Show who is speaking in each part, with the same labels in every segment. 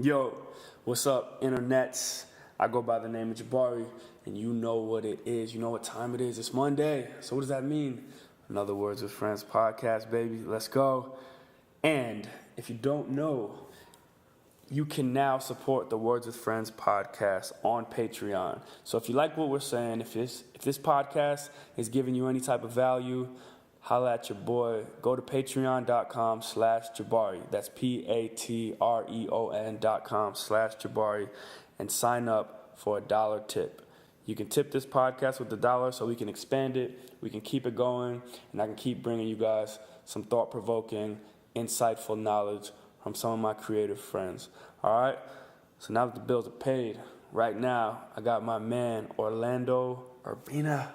Speaker 1: Yo, what's up, internets? I go by the name of Jabari, and you know what it is. You know what time it is. It's Monday. So what does that mean? Another Words with Friends podcast, baby. Let's go. And if you don't know, you can now support the Words with Friends podcast on Patreon. So if you like what we're saying, if this podcast is giving you any type of value, holla at your boy. Go to patreon.com/Jabari. That's patreon.com/Jabari and sign up for $1 tip. You can tip this podcast with $1 so we can expand it, we can keep it going, and I can keep bringing you guys some thought-provoking, insightful knowledge from some of my creative friends. All right? So now that the bills are paid, right now I got my man Orlando Urbina.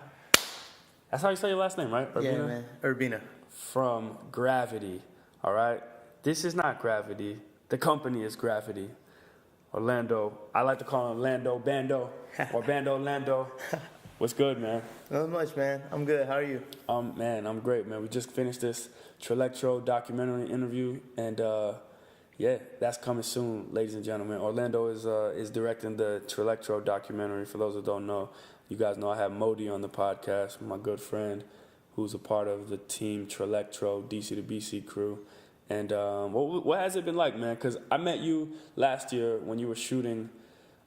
Speaker 1: That's how you say your last name, right? Urbina?
Speaker 2: Yeah, man. Urbina.
Speaker 1: From GRVTY, all right? This is not Gravity. The company is Gravity. Orlando, I like to call him Lando Bando or Bando Lando. What's good, man?
Speaker 2: Not much, man. I'm good. How are you?
Speaker 1: Man, I'm great, man. We just finished this Trillectro documentary interview, and yeah, that's coming soon, ladies and gentlemen. Orlando is directing the Trillectro documentary. For those that don't know, you guys know I have Modi on the podcast, my good friend, who's a part of the team Trillectro, DC to BC crew. And what has it been like, man? Because I met you last year when you were shooting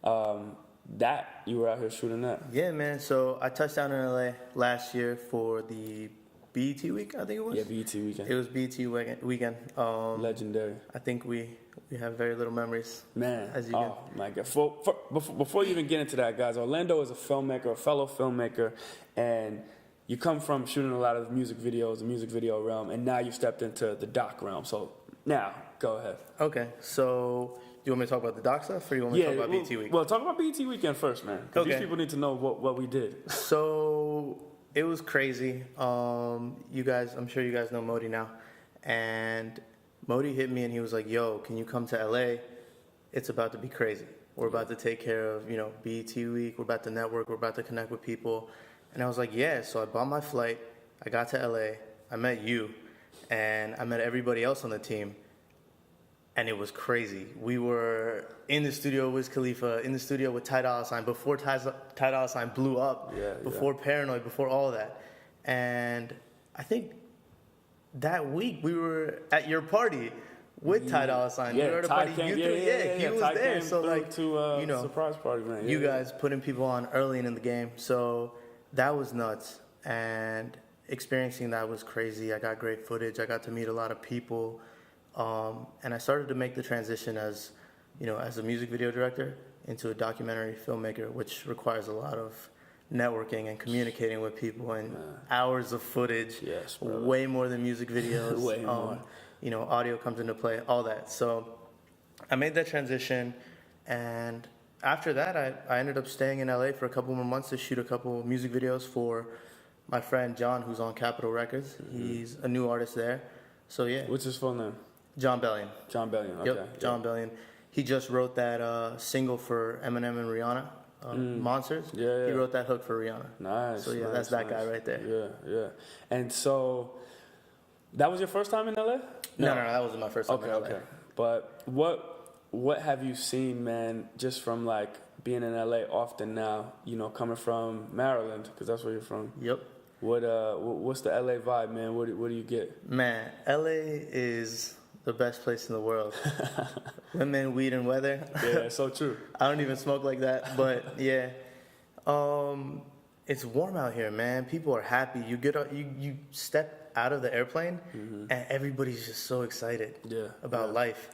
Speaker 1: that. You were out here shooting that.
Speaker 2: Yeah, man. So I touched down in LA last year for the BET week, I think it was.
Speaker 1: Yeah, BET weekend.
Speaker 2: It was BET weekend.
Speaker 1: Legendary.
Speaker 2: I think we have very little memories.
Speaker 1: Man,
Speaker 2: as you can.
Speaker 1: My God. Before you even get into that, guys, Orlando is a filmmaker, a fellow filmmaker, and you come from shooting a lot of music videos, the music video realm, and now you stepped into the doc realm. So now, go ahead.
Speaker 2: Okay, so you want me to talk about the doc stuff, or you want me to talk about BET week?
Speaker 1: Well, talk about BET weekend first, man, because these people need to know what we did.
Speaker 2: So it was crazy. You guys, I'm sure you guys know Modi now, and Modi hit me and he was like, "Yo, can you come to LA? It's about to be crazy. We're about to take care of, BET week. We're about to network. We're about to connect with people." And I was like, "Yeah." So I bought my flight. I got to LA. I met you, and I met everybody else on the team. And it was crazy. We were in the studio with Khalifa, in the studio with Ty Dolla $ign before Ty Dolla $ign blew up, before Paranoid, before all of that. And I think that week we were at your party with Ty Dolla $ign.
Speaker 1: Yeah,
Speaker 2: we were at a
Speaker 1: Ty
Speaker 2: party.
Speaker 1: came,
Speaker 2: he was
Speaker 1: Ty
Speaker 2: there.
Speaker 1: Came
Speaker 2: so like,
Speaker 1: to surprise party, man.
Speaker 2: You guys putting people on early in the game. So that was nuts. And experiencing that was crazy. I got great footage. I got to meet a lot of people. And I started to make the transition as a music video director into a documentary filmmaker, which requires a lot of networking and communicating with people and hours of footage.
Speaker 1: Yes,
Speaker 2: way more than music videos.
Speaker 1: Way more.
Speaker 2: Audio comes into play, all that. So I made that transition, and after that, I ended up staying in LA for a couple more months to shoot a couple music videos for my friend John, who's on Capitol Records. Mm-hmm. He's a new artist there. So yeah.
Speaker 1: What's his full name?
Speaker 2: John Bellion.
Speaker 1: John Bellion, okay.
Speaker 2: Yep, John Bellion. He just wrote that single for Eminem and Rihanna, Monsters.
Speaker 1: Yeah.
Speaker 2: He wrote that hook for Rihanna.
Speaker 1: Nice.
Speaker 2: So yeah, that's that guy right there.
Speaker 1: Yeah. And so, that was your first time in LA?
Speaker 2: No, that wasn't my first time in LA.
Speaker 1: Okay. But what have you seen, man, just from like being in LA often now, coming from Maryland, because that's where you're from?
Speaker 2: Yep.
Speaker 1: What's the LA vibe, man? What do you get?
Speaker 2: Man, LA is the best place in the world. Women, weed, and weather.
Speaker 1: Yeah, so true.
Speaker 2: I don't even smoke like that, but yeah. It's warm out here, man. People are happy. You get you step out of the airplane, and everybody's just so excited about life.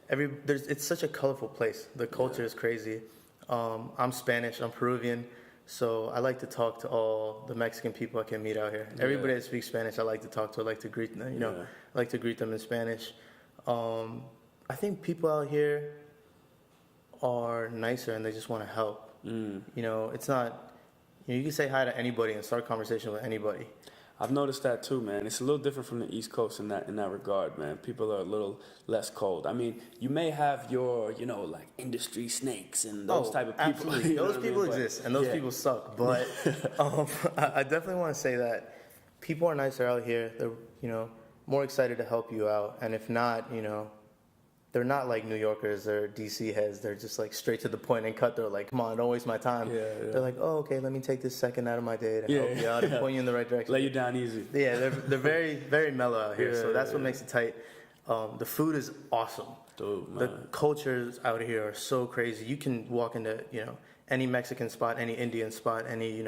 Speaker 2: It's such a colorful place. The culture is crazy. I'm Spanish. I'm Peruvian. So I like to talk to all the Mexican people I can meet out here. Everybody that speaks Spanish, I like to talk to. I like to greet them. I like to greet them in Spanish. I think people out here are nicer and they just want to help. It's not. You can say hi to anybody and start a conversation with anybody.
Speaker 1: I've noticed that too, man. It's a little different from the East Coast in that regard, man. People are a little less cold. I mean, you may have your, like industry snakes and those type of people.
Speaker 2: Absolutely. Those people exist, and those people suck. But I definitely want to say that people are nicer out here. They're, more excited to help you out. And if not, they're not like New Yorkers or DC heads. They're just like straight to the point and cut. They're like, come on, don't waste my time.
Speaker 1: Yeah.
Speaker 2: They're like, oh, okay, let me take this second out of my day to help you out and point you in the right direction.
Speaker 1: Lay you down easy.
Speaker 2: Yeah, they're very, very mellow out here. So that's what makes it tight. The food is awesome.
Speaker 1: Dude, man.
Speaker 2: The cultures out here are so crazy. You can walk into, any Mexican spot, any Indian spot, any,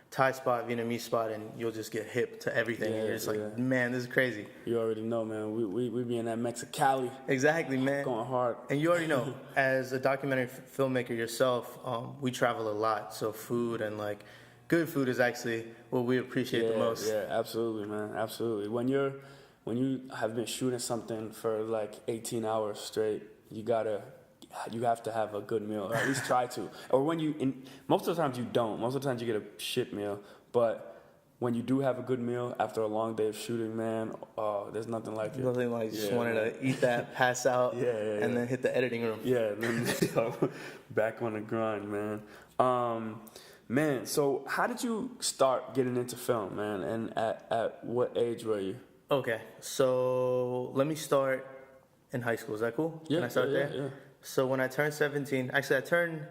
Speaker 2: Thai spot, Vietnamese spot, and you'll just get hip to everything. And you're just like, man, this is crazy.
Speaker 1: You already know, man. We be in that Mexicali.
Speaker 2: Exactly, man.
Speaker 1: Going hard.
Speaker 2: And you already know, as a documentary filmmaker yourself, we travel a lot. So food and like good food is actually what we appreciate the most.
Speaker 1: Yeah, absolutely, man. Absolutely. When you have been shooting something for like 18 hours straight, you have to have a good meal, or at least try to. Or most of the times you don't. Most of the times you get a shit meal. But when you do have a good meal after a long day of shooting, man, there's nothing like it.
Speaker 2: Nothing like just wanting to eat that, pass out, and then hit the editing room.
Speaker 1: Yeah, and then back on the grind, man. Man, so how did you start getting into film, man? And at what age were you?
Speaker 2: Okay, so let me start in high school. Is that cool?
Speaker 1: Yeah,
Speaker 2: Can I start there?
Speaker 1: Yeah.
Speaker 2: So when I turned 17, actually I turned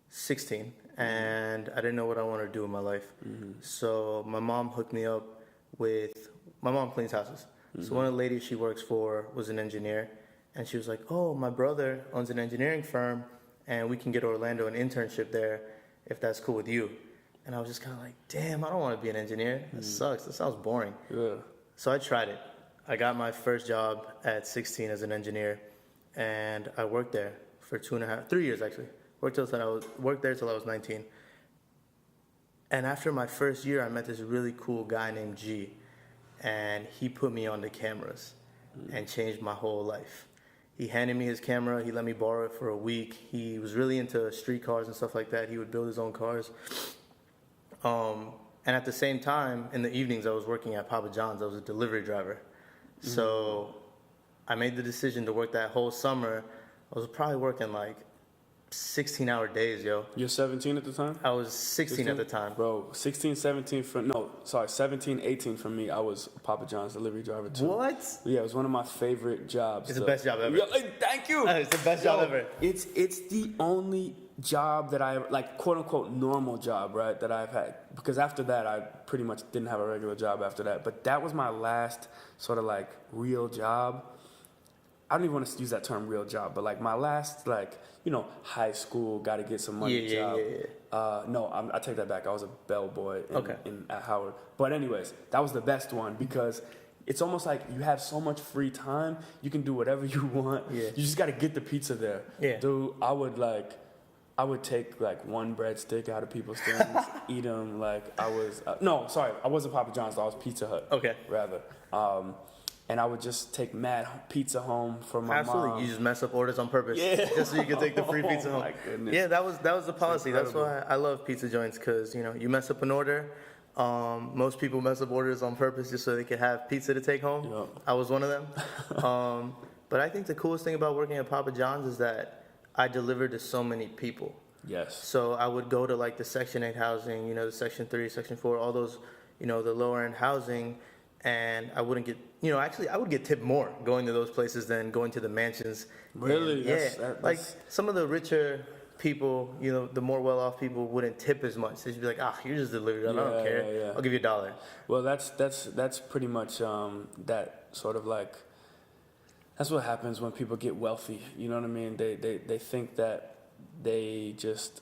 Speaker 2: 16, and I didn't know what I wanted to do in my life. Mm-hmm. So my mom hooked me up with, my mom cleans houses. Mm-hmm. So one of the ladies she works for was an engineer, and she was like, oh, my brother owns an engineering firm, and we can get Orlando an internship there if that's cool with you. And I was just kind of like, damn, I don't want to be an engineer. That sucks. That sounds boring. Yeah. So I tried it. I got my first job at 16 as an engineer, and I worked there for 3 years actually. Worked there till I was 19. And after my first year, I met this really cool guy named G, and he put me on the cameras and changed my whole life. He handed me his camera. He let me borrow it for a week. He was really into street cars and stuff like that. He would build his own cars. And at the same time, in the evenings, I was working at Papa John's. I was a delivery driver. So I made the decision to work that whole summer. I was probably working like 16-hour days, yo.
Speaker 1: You're 17 at the time?
Speaker 2: I was 16 at the time.
Speaker 1: Bro, 16, 17 17, 18 for me. I was Papa John's delivery driver too.
Speaker 2: What?
Speaker 1: Yeah, it was one of my favorite jobs.
Speaker 2: It's the best job ever.
Speaker 1: Yo, thank you.
Speaker 2: It's the best job ever.
Speaker 1: It's the only job that I, like, quote unquote normal job, right, that I've had. Because after that, I pretty much didn't have a regular job after that. But that was my last sort of like real job. I don't even want to use that term real job, but like my last, like, high school, got to get some money job. No, I take that back. I was a bellboy at Howard. But anyways, that was the best one because it's almost like you have so much free time. You can do whatever you want. Yeah. You just got to get the pizza there. Yeah. Dude, I would take like one breadstick out of people's things, eat them like I was, I wasn't Papa John's, I was Pizza Hut. Okay. Rather. And I would just take mad pizza home for my mom.
Speaker 2: You just mess up orders on purpose. Yeah. Just so you can take the free pizza home. My goodness. Yeah, that was the policy. That's why I love pizza joints because, you mess up an order. Most people mess up orders on purpose just so they can have pizza to take home. Yep. I was one of them. But I think the coolest thing about working at Papa John's is that I delivered to so many people. Yes. So I would go to like the Section 8 housing, the Section 3, Section 4, all those, the lower end housing. And I wouldn't get, I would get tipped more going to those places than going to the mansions.
Speaker 1: Really?
Speaker 2: And, like some of the richer people, the more well-off people wouldn't tip as much. They'd be like, you're just delivered. I don't care. Yeah. I'll give you $1.
Speaker 1: Well, that's pretty much that sort of like, that's what happens when people get wealthy. You know what I mean? They think that they just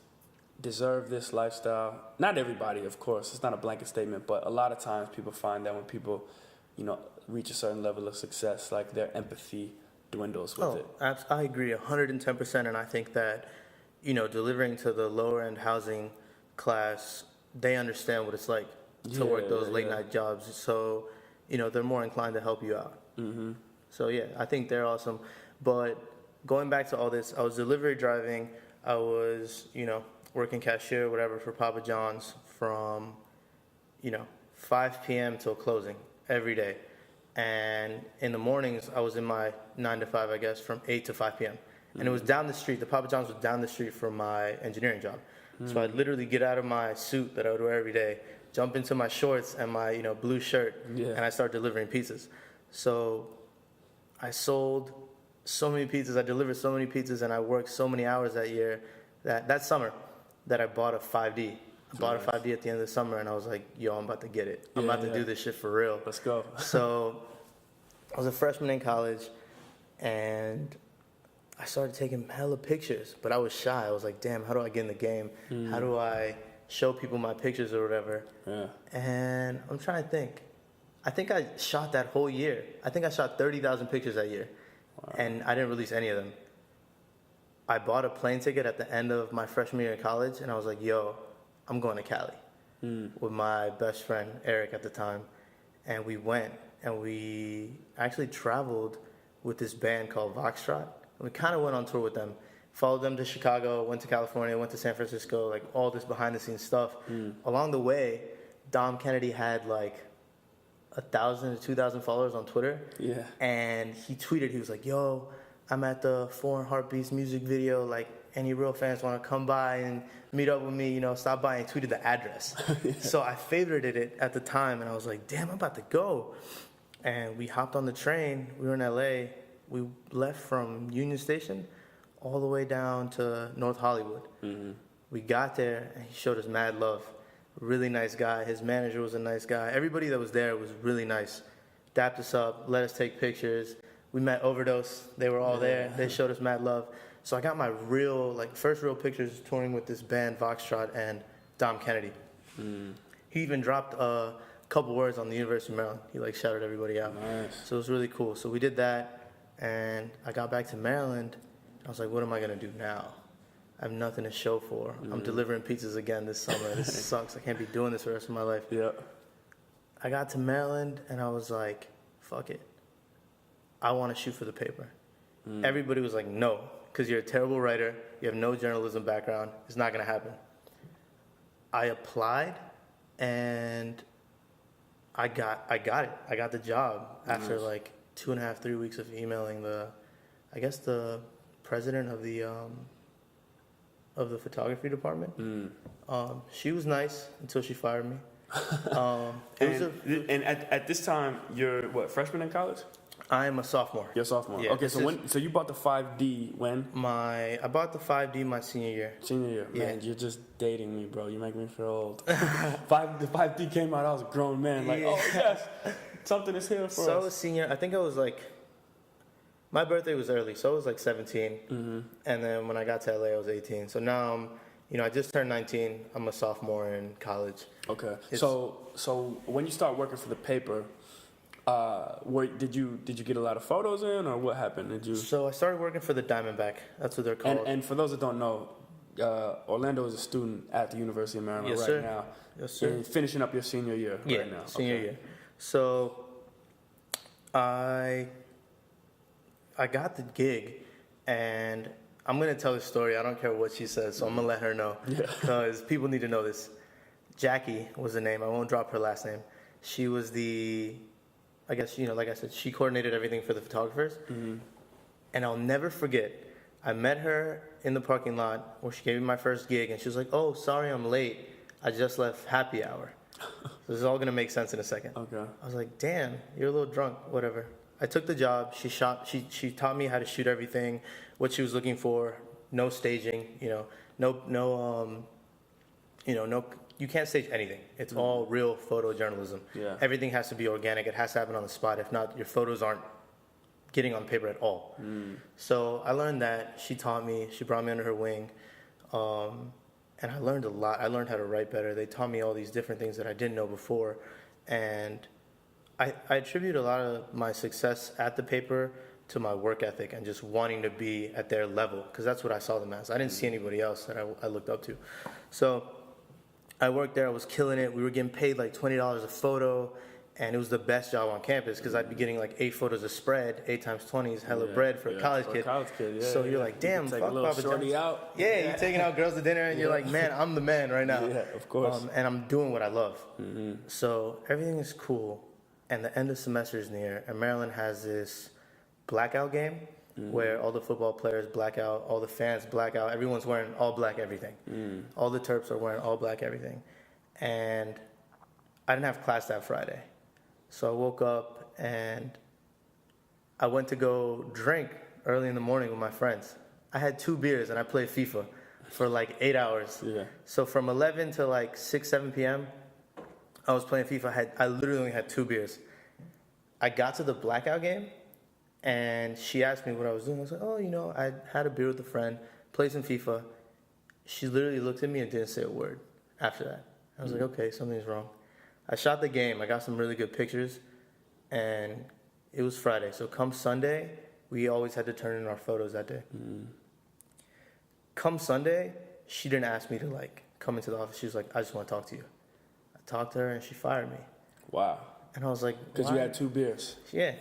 Speaker 1: deserve this lifestyle. Not everybody, of course. It's not a blanket statement, but a lot of times people find that when people, reach a certain level of success, like their empathy dwindles with it.
Speaker 2: I agree 110%, and I think that, delivering to the lower end housing class, they understand what it's like to work those late night jobs. So, they're more inclined to help you out. Mm-hmm. So yeah, I think they're awesome. But going back to all this, I was delivery driving. I was, working cashier, whatever, for Papa John's from, 5 p.m. till closing every day. And in the mornings, I was in my 9 to 5, I guess, from 8 to 5 p.m. And it was down the street. The Papa John's was down the street from my engineering job. So I'd literally get out of my suit that I would wear every day, jump into my shorts and my, blue shirt, and I start delivering pizzas. So I sold so many pizzas. I delivered so many pizzas, and I worked so many hours that summer that I bought a 5D. I bought a 5D at the end of the summer, and I was like, yo, I'm about to get it. I'm about to do this shit for real.
Speaker 1: Let's go.
Speaker 2: So I was a freshman in college, and I started taking hella pictures, but I was shy. I was like, damn, how do I get in the game? How do I show people my pictures or whatever?
Speaker 1: Yeah.
Speaker 2: And I'm trying to think. I think I shot that whole year. I think I shot 30,000 pictures that year. Wow. And I didn't release any of them. I bought a plane ticket at the end of my freshman year in college, and I was like, yo, I'm going to Cali with my best friend, Eric, at the time. And we went, and we actually traveled with this band called Voxtrot. We kind of went on tour with them. Followed them to Chicago, went to California, went to San Francisco, like all this behind-the-scenes stuff. Along the way, Dom Kennedy had like 1,000 to 2,000 followers on Twitter.
Speaker 1: Yeah.
Speaker 2: And he tweeted, he was like, yo, I'm at the Foreign Heartbeats music video. Like, any real fans want to come by and meet up with me, you know, stop by, and tweeted the address. Yeah. So I favorited it at the time, and I was like, damn, I'm about to go. And we hopped on the train. We were in LA. We left from Union Station all the way down to North Hollywood. We got there, and he showed us mad love. Really nice guy. His manager was a nice guy. Everybody that was there was really nice. Dapped us up, let us take pictures. We met Overdose. They were all there. They showed us mad love. So I got my first real pictures touring with this band, Voxtrot, and Dom Kennedy. He even dropped a couple words on the University of Maryland. He shouted everybody out.
Speaker 1: Nice.
Speaker 2: So it was really cool. So we did that, and I got back to Maryland. I was like, what am I going to do now? I have nothing to show for. I'm delivering pizzas again this summer. This sucks. I can't be doing this for the rest of my life.
Speaker 1: Yeah.
Speaker 2: I got to Maryland, and I was like, fuck it. I want to shoot for the paper. Everybody was like, no, because you're a terrible writer. You have no journalism background. It's not going to happen. I applied, and I got it. I got the job after 2.5, 3 weeks of emailing the president of the photography department. She was nice until she fired me.
Speaker 1: And at this time, you're what, freshman in college?
Speaker 2: I'm a sophomore.
Speaker 1: You're a sophomore.
Speaker 2: Yeah,
Speaker 1: okay, so you bought the 5D when?
Speaker 2: I bought the 5D my senior year.
Speaker 1: Senior year.
Speaker 2: Yeah.
Speaker 1: Man, you're just dating me, bro. You make me feel old. The 5D came out, I was a grown man. Like, oh, yes, something is here for us.
Speaker 2: So I was senior. I think I was my birthday was early, so I was 17. And then when I got to LA, I was 18. So now I just turned 19. I'm a sophomore in college.
Speaker 1: Okay. So when you start working for the paper, did you get a lot of photos in, or what happened?
Speaker 2: So I started working for the Diamondback. That's what they're called.
Speaker 1: And for those that don't know, Orlando is a student at the University of Maryland now.
Speaker 2: Yes, sir.
Speaker 1: You're finishing up your senior year right now.
Speaker 2: Senior year. So I got the gig, and I'm going to tell the story. I don't care what she says, so I'm going to let her know, because people need to know this. Jackie was the name. I won't drop her last name. She was like I said, she coordinated everything for the photographers. And I'll never forget, I met her in the parking lot where she gave me my first gig, and she was like, oh, sorry I'm late. I just left happy hour. So this is all going to make sense in a second. Okay. I was like, damn, you're a little drunk, whatever. I took the job. She taught me how to shoot everything, what she was looking for, no staging, no, you can't stage anything. It's all real photojournalism. Yeah. Everything has to be organic. It has to happen on the spot. If not, your photos aren't getting on paper at all. So I learned that. She taught me. She brought me under her wing. And I learned a lot. I learned how to write better. They taught me all these different things that I didn't know before. And I attribute a lot of my success at the paper to my work ethic and just wanting to be at their level, because that's what I saw them as. I didn't see anybody else that I looked up to. So I worked there. I was killing it. We were getting paid $20 a photo, and it was the best job on campus, because I'd be getting 8 photos a spread. 8 times 20 is hella bread for a college kid. So you're like, damn, fuck Papa John's.
Speaker 1: Out.
Speaker 2: Yeah, you're taking out girls to dinner, and you're like, man, I'm the man right now.
Speaker 1: Yeah, of course.
Speaker 2: And I'm doing what I love. So everything is cool, and the end of semester is near, and Maryland has this blackout game where all the football players black out, all the fans black out, everyone's wearing all black everything. All the Terps are wearing all black everything. And I didn't have class that Friday. So I woke up and I went to go drink early in the morning with my friends. I had 2 beers and I played FIFA for like 8 hours.
Speaker 1: Yeah.
Speaker 2: So from 11 to like 6, 7 p.m., I was playing FIFA. I literally only had 2 beers. I got to the blackout game, and she asked me what I was doing. I was like, oh, you know, I had a beer with a friend, played some FIFA. She literally looked at me and didn't say a word after that. I was like, okay, something's wrong. I shot the game. I got some really good pictures, and it was Friday. So come Sunday, we always had to turn in our photos that day. Come Sunday, she didn't ask me to like come into the office. She was like, I just want to talk to you. I talked to her, and she fired me.
Speaker 1: Wow.
Speaker 2: And I was like,
Speaker 1: Because you had 2 beers.
Speaker 2: Yeah.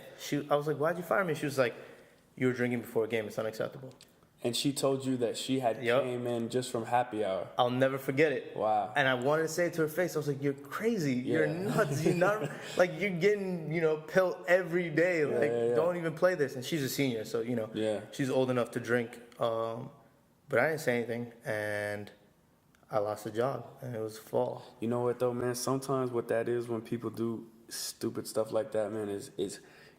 Speaker 2: I was like, why'd you fire me? She was like, you were drinking before a game. It's unacceptable.
Speaker 1: And she told you that she had came in just from happy hour.
Speaker 2: I'll never forget it.
Speaker 1: Wow.
Speaker 2: And I wanted to say it to her face. I was like, you're crazy. You're nuts. You're not, like, you're getting, you know, pilled every day. Like, don't even play this. And she's a senior, so, you know, she's old enough to drink. But I didn't say anything, and I lost the job, and it was fall.
Speaker 1: You know what, though, man? Sometimes what that is when people do stupid stuff like that, man, is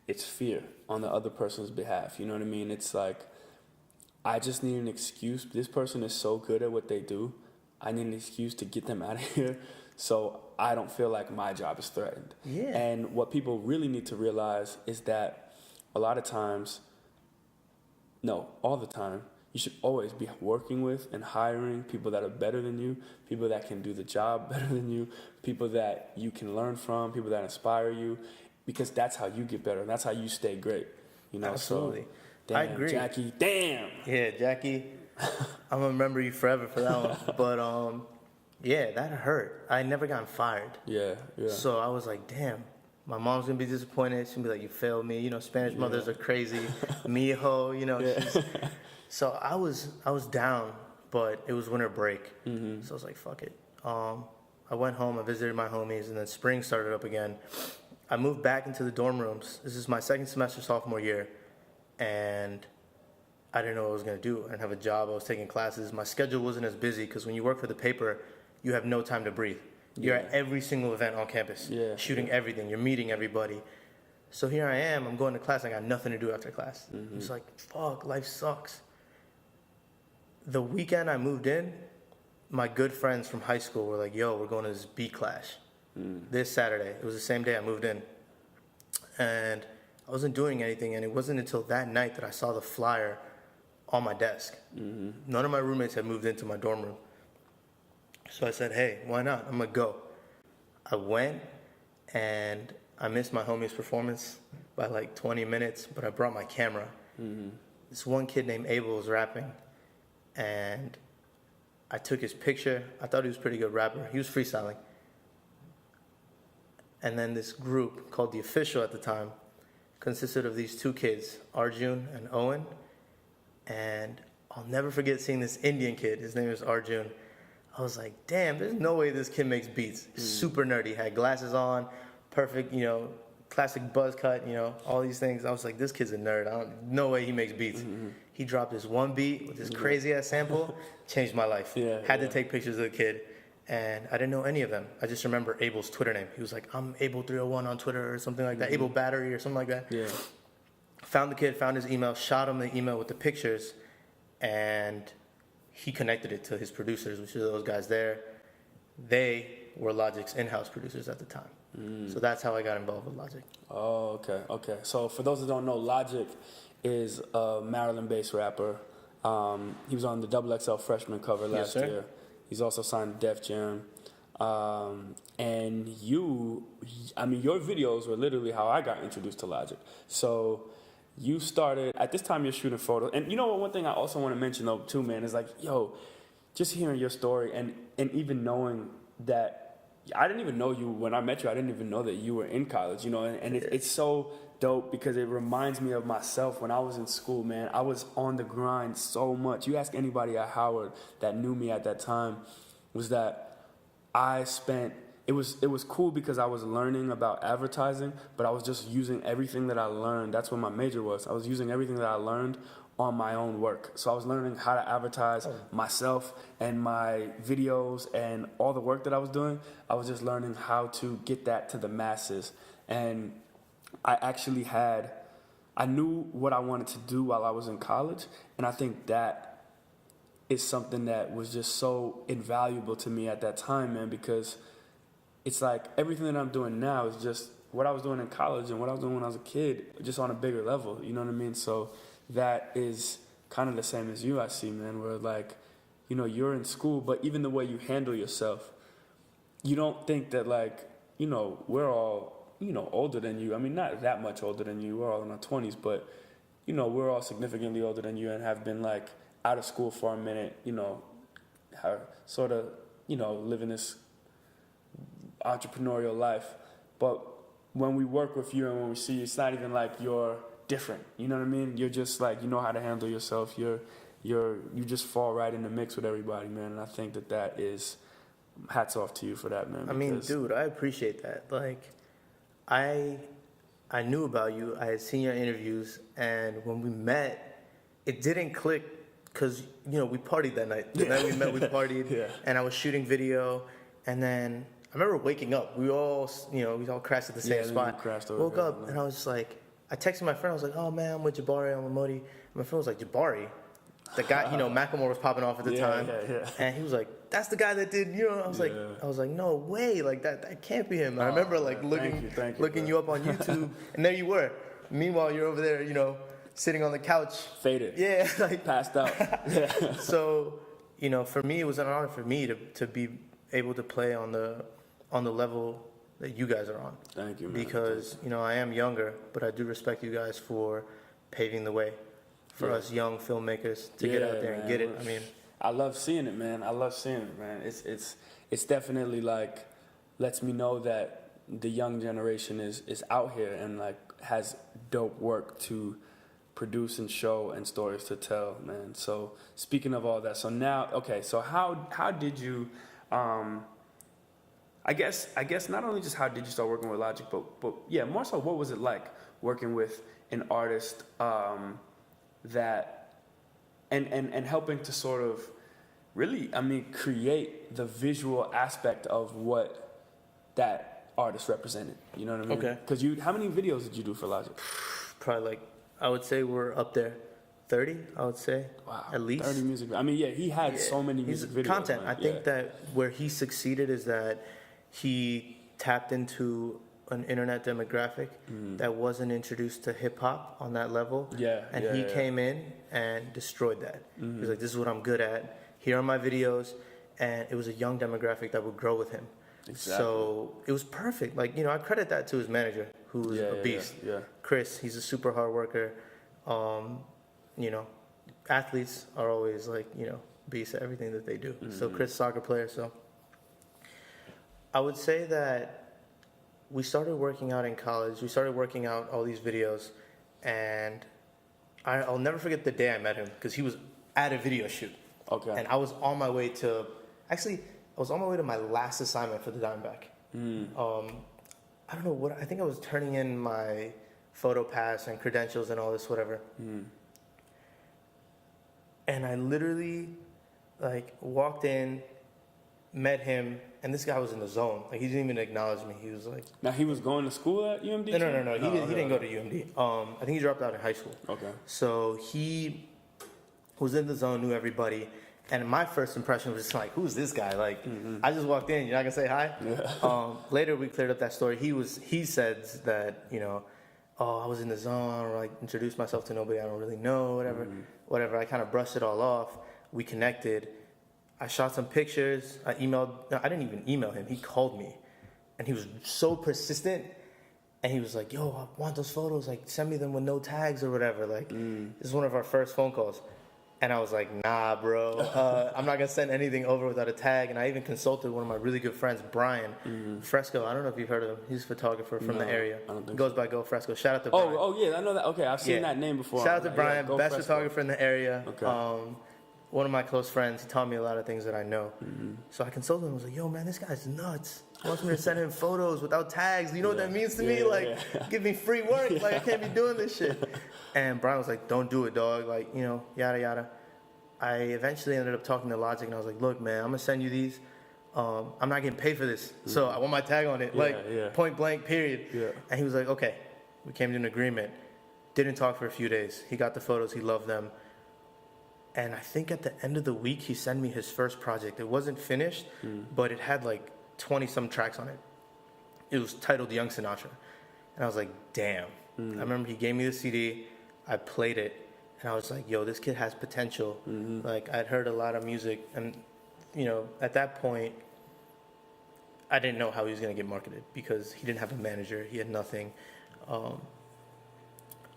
Speaker 1: it's fear on the other person's behalf. You know what I mean? It's like, I just need an excuse. This person is so good at what they do. I need an excuse to get them out of here so I don't feel like my job is threatened.
Speaker 2: Yeah.
Speaker 1: And what people really need to realize is that a lot of times, no, all the time, you should always be working with and hiring people that are better than you, people that can do the job better than you, people that you can learn from, people that inspire you, because that's how you get better and that's how you stay great. You know,
Speaker 2: Absolutely.
Speaker 1: So,
Speaker 2: I agree.
Speaker 1: Jackie, damn.
Speaker 2: Yeah, Jackie, I'm gonna remember you forever for that one. But yeah, that hurt. I never gotten fired.
Speaker 1: Yeah.
Speaker 2: So I was like, damn, my mom's gonna be disappointed. She's gonna be like, you failed me. You know, Spanish mothers are crazy. Mijo, you know. So I was down, but it was winter break. So I was like, fuck it. I went home, I visited my homies, and then spring started up again. I moved back into the dorm rooms. This is my second semester sophomore year, and I didn't know what I was going to do. I didn't have a job. I was taking classes. My schedule wasn't as busy because when you work for the paper, you have no time to breathe. You're at every single event on campus, shooting everything. You're meeting everybody. So here I am. I'm going to class. I got nothing to do after class. It's like, fuck, life sucks. The weekend I moved in, my good friends from high school were like, yo, we're going to this beat clash this Saturday. It was the same day I moved in. And I wasn't doing anything, and it wasn't until that night that I saw the flyer on my desk. None of my roommates had moved into my dorm room. So I said, hey, why not? I'm going to go. I went, and I missed my homie's performance by like 20 minutes, but I brought my camera. This one kid named Abel was rapping, and I took his picture. I thought he was a pretty good rapper. He was freestyling. And then this group called The Official at the time consisted of these 2 kids, Arjun and Owen. And I'll never forget seeing this Indian kid. His name is Arjun. I was like, damn, there's no way this kid makes beats. Super nerdy, had glasses on, perfect, you know, classic buzz cut, you know, all these things. I was like, this kid's a nerd. No way he makes beats. He dropped this one beat with this crazy ass sample, changed my life. Had to take pictures of the kid. And I didn't know any of them. I just remember Abel's Twitter name. He was like, I'm Abel301 on Twitter or something like that. Abel Battery or something like that. Found the kid, found his email, shot him the email with the pictures, and he connected it to his producers, which are those guys there. They were Logic's in-house producers at the time. So that's how I got involved with Logic.
Speaker 1: Oh, okay. So for those that don't know, Logic is a Maryland-based rapper. He was on the XXL freshman cover last year. He's also signed to Def Jam. And your videos were literally how I got introduced to Logic. So you started, at this time you're shooting photos. And you know what, one thing I also want to mention though too, man, is like, yo, just hearing your story and even knowing that, I didn't even know you, when I met you, I didn't even know that you were in college, you know, and it's so dope because it reminds me of myself when I was in school, man. I was on the grind so much. You ask anybody at Howard that knew me at that time, was that it was cool because I was learning about advertising, but I was just using everything that I learned. That's what my major was. I was using everything that I learned on my own work. So I was learning how to advertise myself and my videos and all the work that I was doing. I was just learning how to get that to the masses. And I I knew what I wanted to do while I was in college, and I think that is something that was just so invaluable to me at that time, man, because it's like everything that I'm doing now is just what I was doing in college and what I was doing when I was a kid, just on a bigger level, you know what I mean? So that is kind of the same as you, I see, man, where like, you know, you're in school, but even the way you handle yourself, you don't think that like, you know, we're all, you know, older than you. I mean, not that much older than you. We're all in our 20s, but, you know, we're all significantly older than you and have been like out of school for a minute, you know, sort of, you know, living this entrepreneurial life. But when we work with you and when we see you, it's not even like you're different. You know what I mean? You're just like, you know how to handle yourself. You just fall right in the mix with everybody, man. And I think that is hats off to you for that, man.
Speaker 2: I mean, dude, I appreciate that. Like, I knew about you. I had seen your interviews, and when we met, it didn't click because, you know, we partied that night. The night we met, we partied, and I was shooting video, and then I remember waking up. We all, you know, we all crashed at the same spot. Woke up, and I was just like, I texted my friend. I was like, oh, man, I'm with Jabari. I'm with Modi. And my friend was like, Jabari? The guy, you know, Macklemore was popping off at the time. And he was like, that's the guy that did, you know, I was like, no way, like that can't be him. I remember like looking you up on YouTube, and there you were. Meanwhile, you're over there, you know, sitting on the couch.
Speaker 1: Faded.
Speaker 2: Yeah. Like,
Speaker 1: passed out.
Speaker 2: So, you know, for me, it was an honor for me to be able to play on the level that you guys are on.
Speaker 1: Thank you, man.
Speaker 2: Because, you know, I am younger, but I do respect you guys for paving the way for us young filmmakers to get out there and get it. I mean,
Speaker 1: I love seeing it, man. It's definitely like lets me know that the young generation is out here and like has dope work to produce and show and stories to tell, man. So speaking of all that, so now, okay, so how did you, I guess not only just how did you start working with Logic, but yeah, more so what was it like working with an artist that and helping to sort of really, I mean, create the visual aspect of what that artist represented. You know what I mean?
Speaker 2: Okay.
Speaker 1: Because how many videos did you do for Logic?
Speaker 2: Probably like, I would say we're up there. 30, I would say.
Speaker 1: Wow.
Speaker 2: At least.
Speaker 1: 30 music. I mean, yeah, he had so many music videos.
Speaker 2: Content.
Speaker 1: Man.
Speaker 2: I think that where he succeeded is that he tapped into an internet demographic that wasn't introduced to hip hop on that level. And he came in and destroyed that. He was like, this is what I'm good at. Here are my videos. And it was a young demographic that would grow with him. Exactly. So it was perfect. Like, you know, I credit that to his manager, who's a beast. Chris, he's a super hard worker. You know, athletes are always like, you know, beasts at everything that they do. So Chris, soccer player. So I would say that we started working out in college. We started working out all these videos, and I'll never forget the day I met him because he was at a video shoot.
Speaker 1: Okay.
Speaker 2: And I was on my way to, actually, I was on my way to my last assignment for the Diamondback. I don't know what, I think I was turning in my photo pass and credentials and all this, whatever. And I literally, like, walked in, met him, and this guy was in the zone. Like, he didn't even acknowledge me. He was like...
Speaker 1: Now, he was going to school at UMD?
Speaker 2: No. He didn't go to UMD. I think he dropped out in high school.
Speaker 1: Okay.
Speaker 2: So he was in the zone, knew everybody. And my first impression was just like, who's this guy? Like, I just walked in. You're not going to say hi? Yeah. Later, we cleared up that story. He said that, you know, I was in the zone, or like introduced myself to nobody I don't really know, whatever. I kind of brushed it all off. We connected. I shot some pictures. I didn't even email him. He called me, and he was so persistent. And he was like, yo, I want those photos. Like, send me them with no tags or whatever. Like, this is one of our first phone calls. And I was like, nah, bro. I'm not going to send anything over without a tag. And I even consulted one of my really good friends, Brian Fresco. I don't know if you've heard of him. He's a photographer from the area.
Speaker 1: I don't think
Speaker 2: goes by Go Fresco. Shout out to Brian.
Speaker 1: Oh, yeah, I know that. Okay, I've seen that name before.
Speaker 2: Shout out to Brian, best photographer in the area.
Speaker 1: Okay.
Speaker 2: One of my close friends. He taught me a lot of things that I know. So I consulted him. I was like, yo, man, this guy's nuts. He wants me to send him photos without tags. You know what that means to me? Like, give me free work. Like, I can't be doing this shit. And Brian was like, don't do it, dog. Like, you know, yada, yada. I eventually ended up talking to Logic, and I was like, look, man, I'm going to send you these. I'm not getting paid for this. So I want my tag on it. Point blank, period. And he was like, okay. We came to an agreement. Didn't talk for a few days. He got the photos. He loved them. And I think at the end of the week, he sent me his first project. It wasn't finished, but it had like 20-some tracks on it. It was titled Young Sinatra. And I was like, damn. I remember he gave me the CD. I played it. And I was like, yo, this kid has potential. Like, I'd heard a lot of music. And, you know, at that point, I didn't know how he was going to get marketed because he didn't have a manager. He had nothing.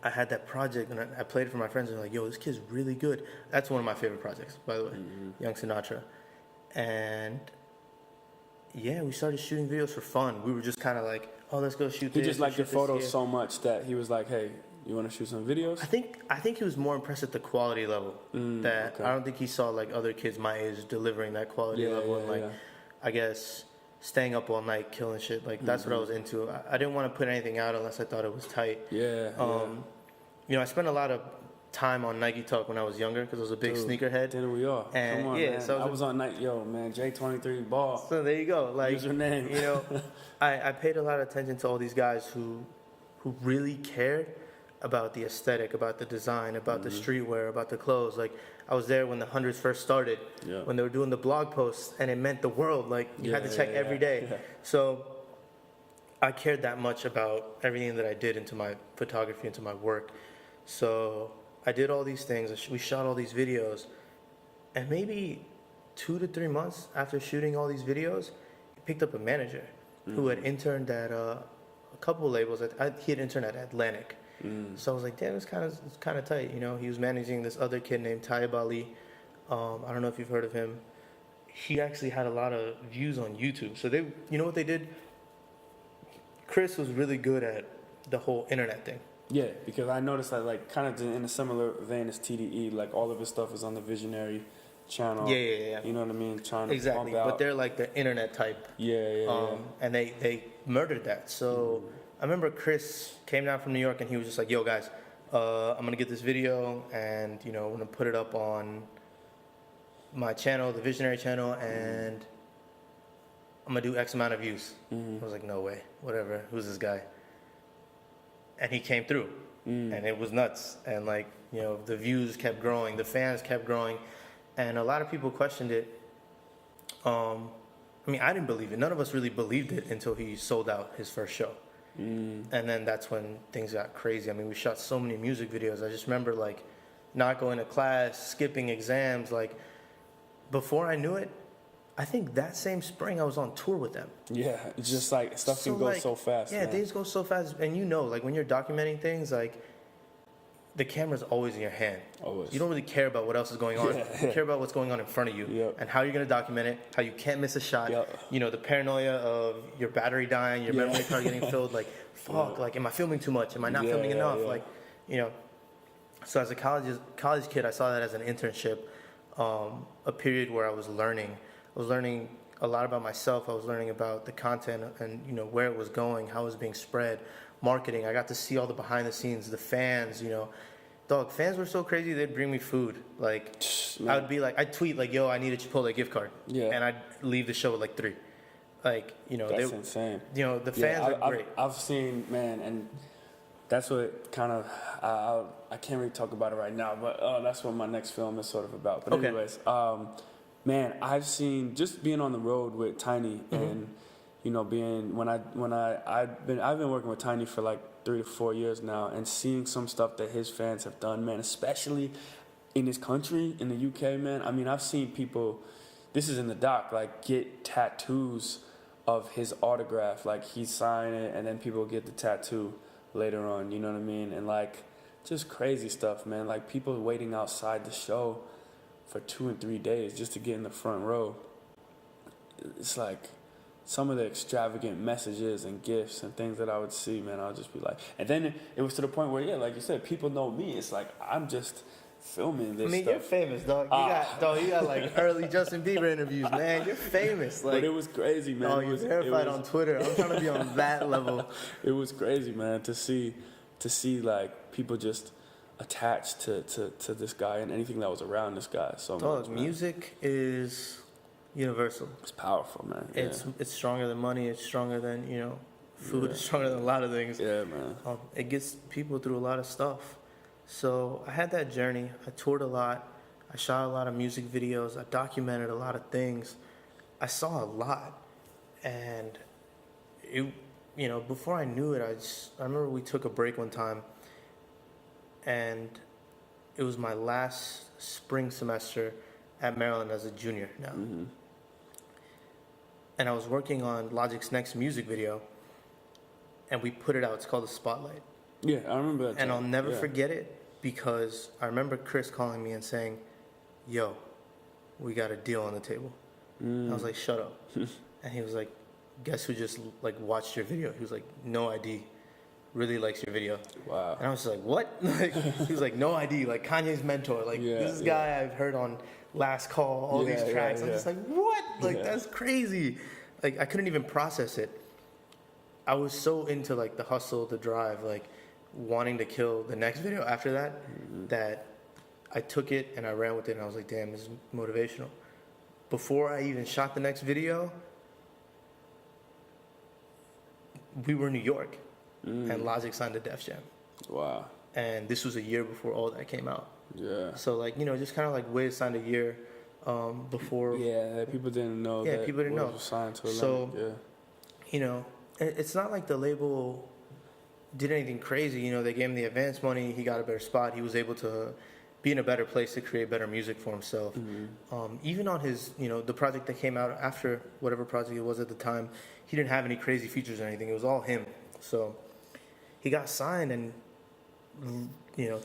Speaker 2: I had that project, and I played it for my friends, and they're like, yo, this kid's really good. That's one of my favorite projects, by the way, Young Sinatra. And, yeah, we started shooting videos for fun. We were just kind of like, oh, let's go shoot this.
Speaker 1: He just liked your photos so much that he was like, hey, you want to shoot some videos?
Speaker 2: I think he was more impressed at the quality level. I don't think he saw, like, other kids my age delivering that quality level. And, like, I guess staying up all night, killing shit. Like, that's what I was into. I didn't want to put anything out unless I thought it was tight. You know, I spent a lot of time on Nike Talk when I was younger because I was a big sneakerhead.
Speaker 1: Then we are.
Speaker 2: And,
Speaker 1: come on, man. So I was on Nike, man, J23 ball.
Speaker 2: So there you go. Like,
Speaker 1: use your name.
Speaker 2: You know, I paid a lot of attention to all these guys who really cared about the aesthetic, about the design, about the streetwear, about the clothes. Like, I was there when the hundreds first started, when they were doing the blog posts, and it meant the world. Like, you had to check every day. So I cared that much about everything that I did into my photography, into my work. So I did all these things. We shot all these videos. And maybe 2 to 3 months after shooting all these videos, he picked up a manager who had interned at a couple of labels. He had interned at Atlantic. So I was like, damn, it's kind of tight. You know, he was managing this other kid named Jabari. I don't know if you've heard of him. He actually had a lot of views on YouTube. So they, you know what they did? Chris was really good at the whole internet thing.
Speaker 1: Yeah, because I noticed that, like, kind of in a similar vein as TDE, like, all of his stuff is on the Visionary channel.
Speaker 2: Yeah.
Speaker 1: You know what I mean? Trying to
Speaker 2: exactly,
Speaker 1: bump out.
Speaker 2: but they're like the internet type. And they murdered that. So I remember Chris came down from New York and he was just like, yo, guys, I'm going to get this video and, you know, I'm going to put it up on my channel, the Visionary channel, and I'm going to do X amount of views. I was like, no way, whatever, who's this guy? And he came through, and it was nuts. And, like, you know, the views kept growing, the fans kept growing, and a lot of people questioned it. I mean, I didn't believe it. None of us really believed it until he sold out his first show. And then that's when things got crazy. I mean, we shot so many music videos. I just remember, like, not going to class, skipping exams. Like, before I knew it, I think that same spring I was on tour with them.
Speaker 1: Yeah, it's just like stuff can go so fast.
Speaker 2: Yeah, things go so fast. And you know, like, when you're documenting things, like, the camera's always in your hand.
Speaker 1: Always.
Speaker 2: You don't really care about what else is going on. You care about what's going on in front of you and how you're going to document it, how you can't miss a shot. You know, the paranoia of your battery dying, your memory card getting filled. Like, fuck, like, am I filming too much? Am I not filming enough? Like, you know. So as a college kid, I saw that as an internship, a period where I was learning. I was learning a lot about myself. I was learning about the content and, you know, where it was going, how it was being spread, marketing. I got to see all the behind the scenes, the fans, you know. Dog, fans were so crazy, they'd bring me food. Like, I would be like, I'd tweet, like, yo, I need a Chipotle gift card. And I'd leave the show with, like, 3. Like, you know.
Speaker 1: That's insane.
Speaker 2: You know, the fans are great.
Speaker 1: I've seen, man, and that's what kind of, I can't really talk about it right now, but that's what my next film is sort of about. But anyways, man, I've seen, just being on the road with Tiny and, you know, being, I've been working with Tiny for like 3 to 4 years now, and seeing some stuff that his fans have done, man, especially in this country, in the UK, man. I mean, I've seen people, this is in the doc, like, get tattoos of his autograph. Like, he signed it, and then people get the tattoo later on, you know what I mean? And, like, just crazy stuff, man. Like, people waiting outside the show for 2 and 3 days just to get in the front row. It's like some of the extravagant messages and gifts and things that I would see, man, I'll just be like, and then it was to the point where, like you said, people know me. It's like, I'm just filming this stuff.
Speaker 2: You're famous, dog. You got like early Justin Bieber interviews, man. You're famous. Like,
Speaker 1: but it was crazy, man.
Speaker 2: Oh, you're verified on Twitter. I'm trying to be on that level.
Speaker 1: It was crazy, man, to see like people just attached to this guy and anything that was around this guy so much.
Speaker 2: Music is universal.
Speaker 1: It's powerful, man.
Speaker 2: It's stronger than money. It's stronger than, you know, Food is stronger than a lot of things.
Speaker 1: Yeah, man.
Speaker 2: It gets people through a lot of stuff. So I had that journey. I toured a lot. I shot a lot of music videos. I documented a lot of things. I saw a lot, and it, before I knew it, I remember we took a break one time, and it was my last spring semester at Maryland as a junior now.
Speaker 1: Mm-hmm.
Speaker 2: And I was working on Logic's next music video, and we put it out. It's called The Spotlight.
Speaker 1: Yeah, I remember that.
Speaker 2: And I'll never
Speaker 1: Yeah.
Speaker 2: forget it because I remember Chris calling me and saying, "Yo, we got a deal on the table." I was like, "Shut up." And he was like, "Guess who just like watched your video?" He was like, "No ID, really likes your video."
Speaker 1: Wow.
Speaker 2: And I was like, "What?" Like, he was like, "No ID, like Kanye's mentor, like
Speaker 1: Yeah,
Speaker 2: this guy I've heard on Last Call, all these
Speaker 1: Yeah,
Speaker 2: tracks."
Speaker 1: yeah,
Speaker 2: I'm just like, "What?" Like
Speaker 1: Yeah.
Speaker 2: that's crazy. Like I couldn't even process it. I was so into like the hustle, the drive, like wanting to kill the next video after that, that I took it and I ran with it, and I was like, "Damn, this is motivational." Before I even shot the next video, we were in New York, and Logic signed to Def Jam.
Speaker 1: Wow.
Speaker 2: And this was a year before all that came out.
Speaker 1: Yeah.
Speaker 2: So like, just kind of like Wiz signed a year before.
Speaker 1: Yeah, people didn't know.
Speaker 2: Yeah,
Speaker 1: that
Speaker 2: people didn't know.
Speaker 1: Was signed to
Speaker 2: So,
Speaker 1: Atlantic.
Speaker 2: It's not like the label did anything crazy. They gave him the advance money. He got a better spot. He was able to be in a better place to create better music for himself. Even on his, the project that came out after whatever project it was at the time, he didn't have any crazy features or anything. It was all him. So he got signed, and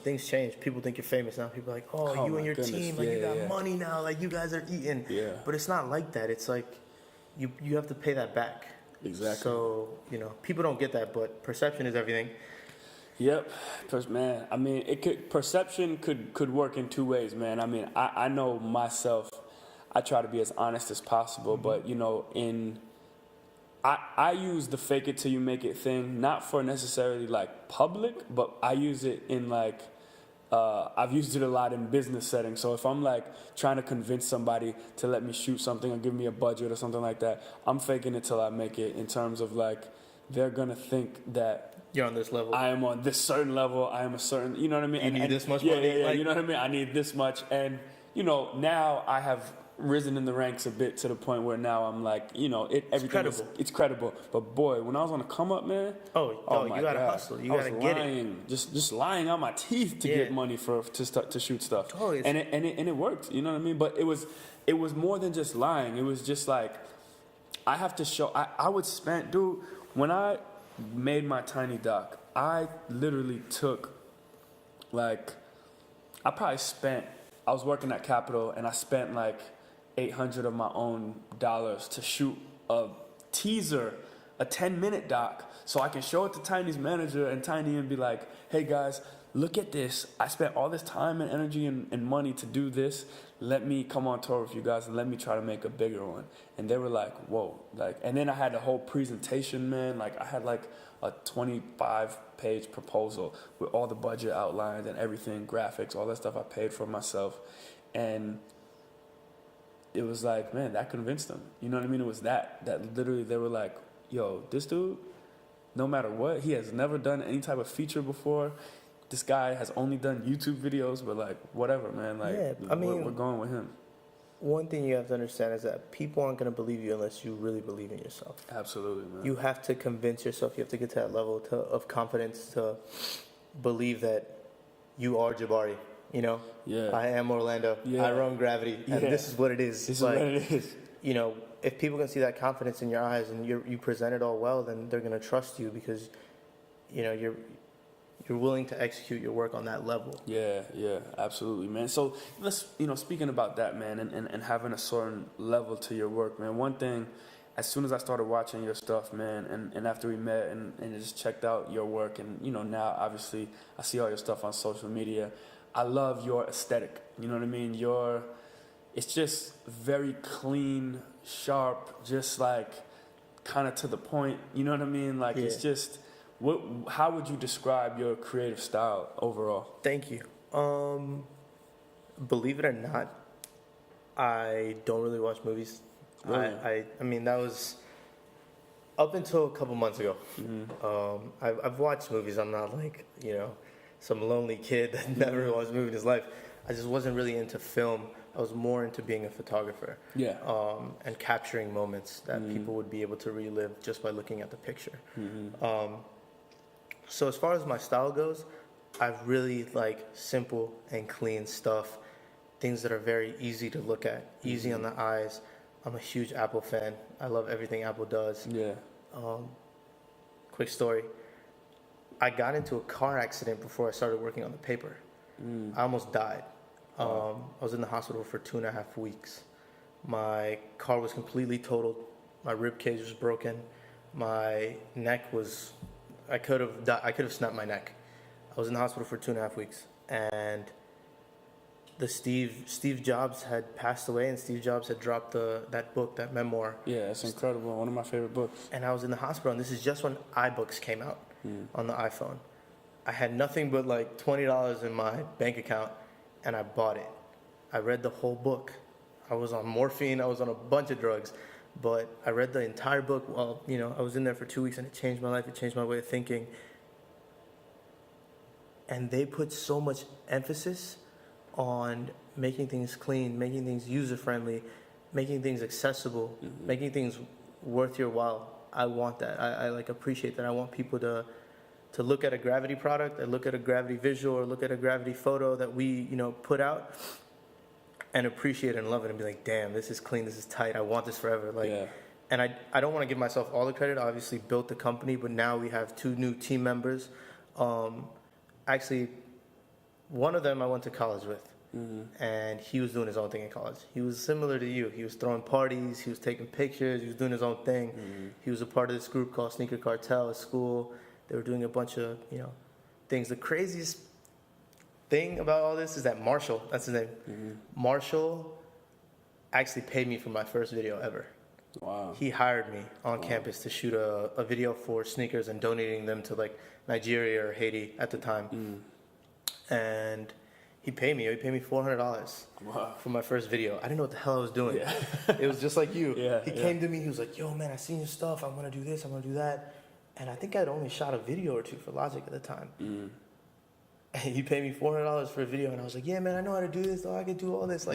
Speaker 2: things changed. People think you're famous now. People are like, oh, you
Speaker 1: my
Speaker 2: and your
Speaker 1: goodness.
Speaker 2: team, like
Speaker 1: Yeah,
Speaker 2: you got
Speaker 1: yeah.
Speaker 2: money now, like you guys are eating.
Speaker 1: Yeah.
Speaker 2: But it's not like that. It's like you have to pay that back.
Speaker 1: Exactly.
Speaker 2: So people don't get that, but perception is everything.
Speaker 1: Yep, man. I mean, perception could work in two ways, man. I mean, I know myself. I try to be as honest as possible, but I use the fake it till you make it thing, not for necessarily like public, but I use it in like I've used it a lot in business settings. So if I'm like trying to convince somebody to let me shoot something or give me a budget or something like that, I'm faking it till I make it. In terms of like they're gonna think that
Speaker 2: You're on this level.
Speaker 1: I am on this certain level. I am a certain, you know what I mean?
Speaker 2: You need this much
Speaker 1: yeah,
Speaker 2: money,
Speaker 1: Yeah,
Speaker 2: like-
Speaker 1: you know what I mean? I need this much. And, now I have risen in the ranks a bit to the point where now I'm like, everything
Speaker 2: credible.
Speaker 1: it's credible. But boy, when I was on the come up, man.
Speaker 2: Oh,
Speaker 1: my
Speaker 2: you gotta
Speaker 1: God.
Speaker 2: hustle. You
Speaker 1: I
Speaker 2: gotta
Speaker 1: was
Speaker 2: get it.
Speaker 1: lying, just lying out my teeth to
Speaker 2: Yeah.
Speaker 1: get money to shoot stuff.
Speaker 2: Oh, it's-
Speaker 1: and it worked, you know what I mean? But it was more than just lying. It was just like I have to show I would spend, dude, when I made my tiny doc, I literally took, like, I was working at Capitol, and I spent like $800 of my own dollars to shoot a teaser, a 10-minute doc, so I can show it to Tiny's manager, and Tiny and be like, hey guys, look at this. I spent all this time and energy and money to do this. Let me come on tour with you guys and let me try to make a bigger one. And they were like, whoa. Like, and then I had the whole presentation, man. Like, I had like a 25-page proposal with all the budget outlined and everything, graphics, all that stuff I paid for myself. And it was like, man, that convinced them. You know what I mean? It was that literally they were like, yo, this dude, no matter what, he has never done any type of feature before. This guy has only done YouTube videos, but like, whatever, man. Like,
Speaker 2: Yeah, I mean-
Speaker 1: we're going with him.
Speaker 2: One thing you have to understand is that people aren't going to believe you unless you really believe in yourself.
Speaker 1: Absolutely, man.
Speaker 2: You have to convince yourself. You have to get to that level of confidence to believe that you are Jabari.
Speaker 1: Yeah.
Speaker 2: I am Orlando.
Speaker 1: Yeah.
Speaker 2: I run Gravity, and
Speaker 1: Yeah.
Speaker 2: this is what it is.
Speaker 1: This is
Speaker 2: Like,
Speaker 1: what it is.
Speaker 2: if people can see that confidence in your eyes and you present it all well, then they're going to trust you because, you're willing to execute your work on that level.
Speaker 1: Yeah, absolutely, man. So let's, speaking about that, man, and having a certain level to your work, man. One thing, as soon as I started watching your stuff, man, and after we met and just checked out your work, and now obviously I see all your stuff on social media. I love your aesthetic. You know what I mean? It's just very clean, sharp, just like kind of to the point. You know what I mean? Like it's just. How would you describe your creative style overall?
Speaker 2: Thank you. Believe it or not, I don't really watch movies.
Speaker 1: Really?
Speaker 2: I mean, that was Up until a couple months ago, I've watched movies. I'm not like, some lonely kid that never watched a movie in his life. I just wasn't really into film. I was more into being a photographer.
Speaker 1: Yeah.
Speaker 2: And capturing moments that people would be able to relive just by looking at the picture. So as far as my style goes, I really like simple and clean stuff, things that are very easy to look at, easy on the eyes. I'm a huge Apple fan. I love everything Apple does.
Speaker 1: Yeah.
Speaker 2: Quick story. I got into a car accident before I started working on the paper. I almost died. I was in the hospital for 2.5 weeks. My car was completely totaled. My rib cage was broken. My neck was, I could have snapped my neck. I was in the hospital for 2.5 weeks, and the Steve Jobs had passed away, and Steve Jobs had dropped that book, that memoir.
Speaker 1: Yeah, it's incredible. One of my favorite books.
Speaker 2: And I was in the hospital, and this is just when iBooks came out on the iPhone. I had nothing but like $20 in my bank account, and I bought it. I read the whole book. I was on morphine. I was on a bunch of drugs, but I read the entire book. Well, I was in there for 2 weeks, and it changed my life. It changed my way of thinking. And they put so much emphasis on making things clean, making things user-friendly, making things accessible, making things worth your while. I want that. I appreciate that. I want people to look at a GRVTY product, or look at a GRVTY visual, or look at a GRVTY photo that we, put out, and appreciate it and love it and be like, damn, this is clean, this is tight, I want this forever. And I don't want to give myself all the credit. I obviously built the company, but now we have 2 new team members. Actually, one of them I went to college with, and he was doing his own thing in college. He was similar to you. He was throwing parties, he was taking pictures, he was doing his own thing. He was a part of this group called Sneaker Cartel at school. They were doing a bunch of, things. The craziest thing about all this is that Marshall, that's his name, Marshall actually paid me for my first video ever.
Speaker 1: Wow.
Speaker 2: He hired me on campus to shoot a video for sneakers and donating them to like Nigeria or Haiti at the time. And he paid me $400 for my first video. I didn't know what the hell I was doing. Yeah. It was just like you. He came to me, he was like, yo man, I seen your stuff, I'm gonna do this, I'm gonna do that. And I think I'd only shot a video or 2 for Logic at the time. And he paid me $400 for a video, and I was like, yeah man, I know how to do this, I can do all this.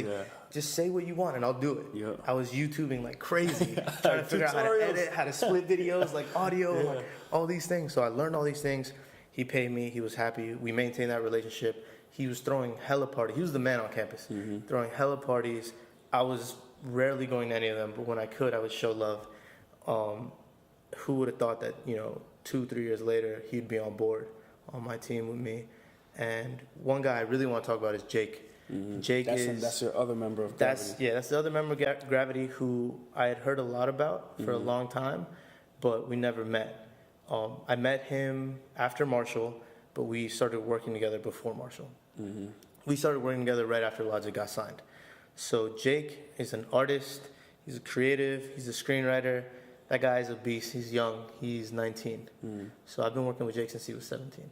Speaker 2: Just say what you want and I'll do it. Yeah. I was YouTubing like crazy, trying to figure out how to edit, how to split videos, like audio, like all these things. So I learned all these things. He paid me, he was happy, we maintained that relationship. He was throwing hella parties. He was the man on campus, throwing hella parties. I was rarely going to any of them, but when I could, I would show love. Who would have thought that, 2-3 years later, he'd be on board on my team with me. And one guy I really want to talk about is Jake. Jake
Speaker 1: that's your other member of GRVTY.
Speaker 2: That's the other member of GRVTY who I had heard a lot about for a long time, but we never met. I met him after Marshall, but we started working together before Marshall. We started working together right after Logic got signed. So Jake is an artist, he's a creative, he's a screenwriter. That guy is a beast. He's young. He's 19. So I've been working with Jake since he was 17.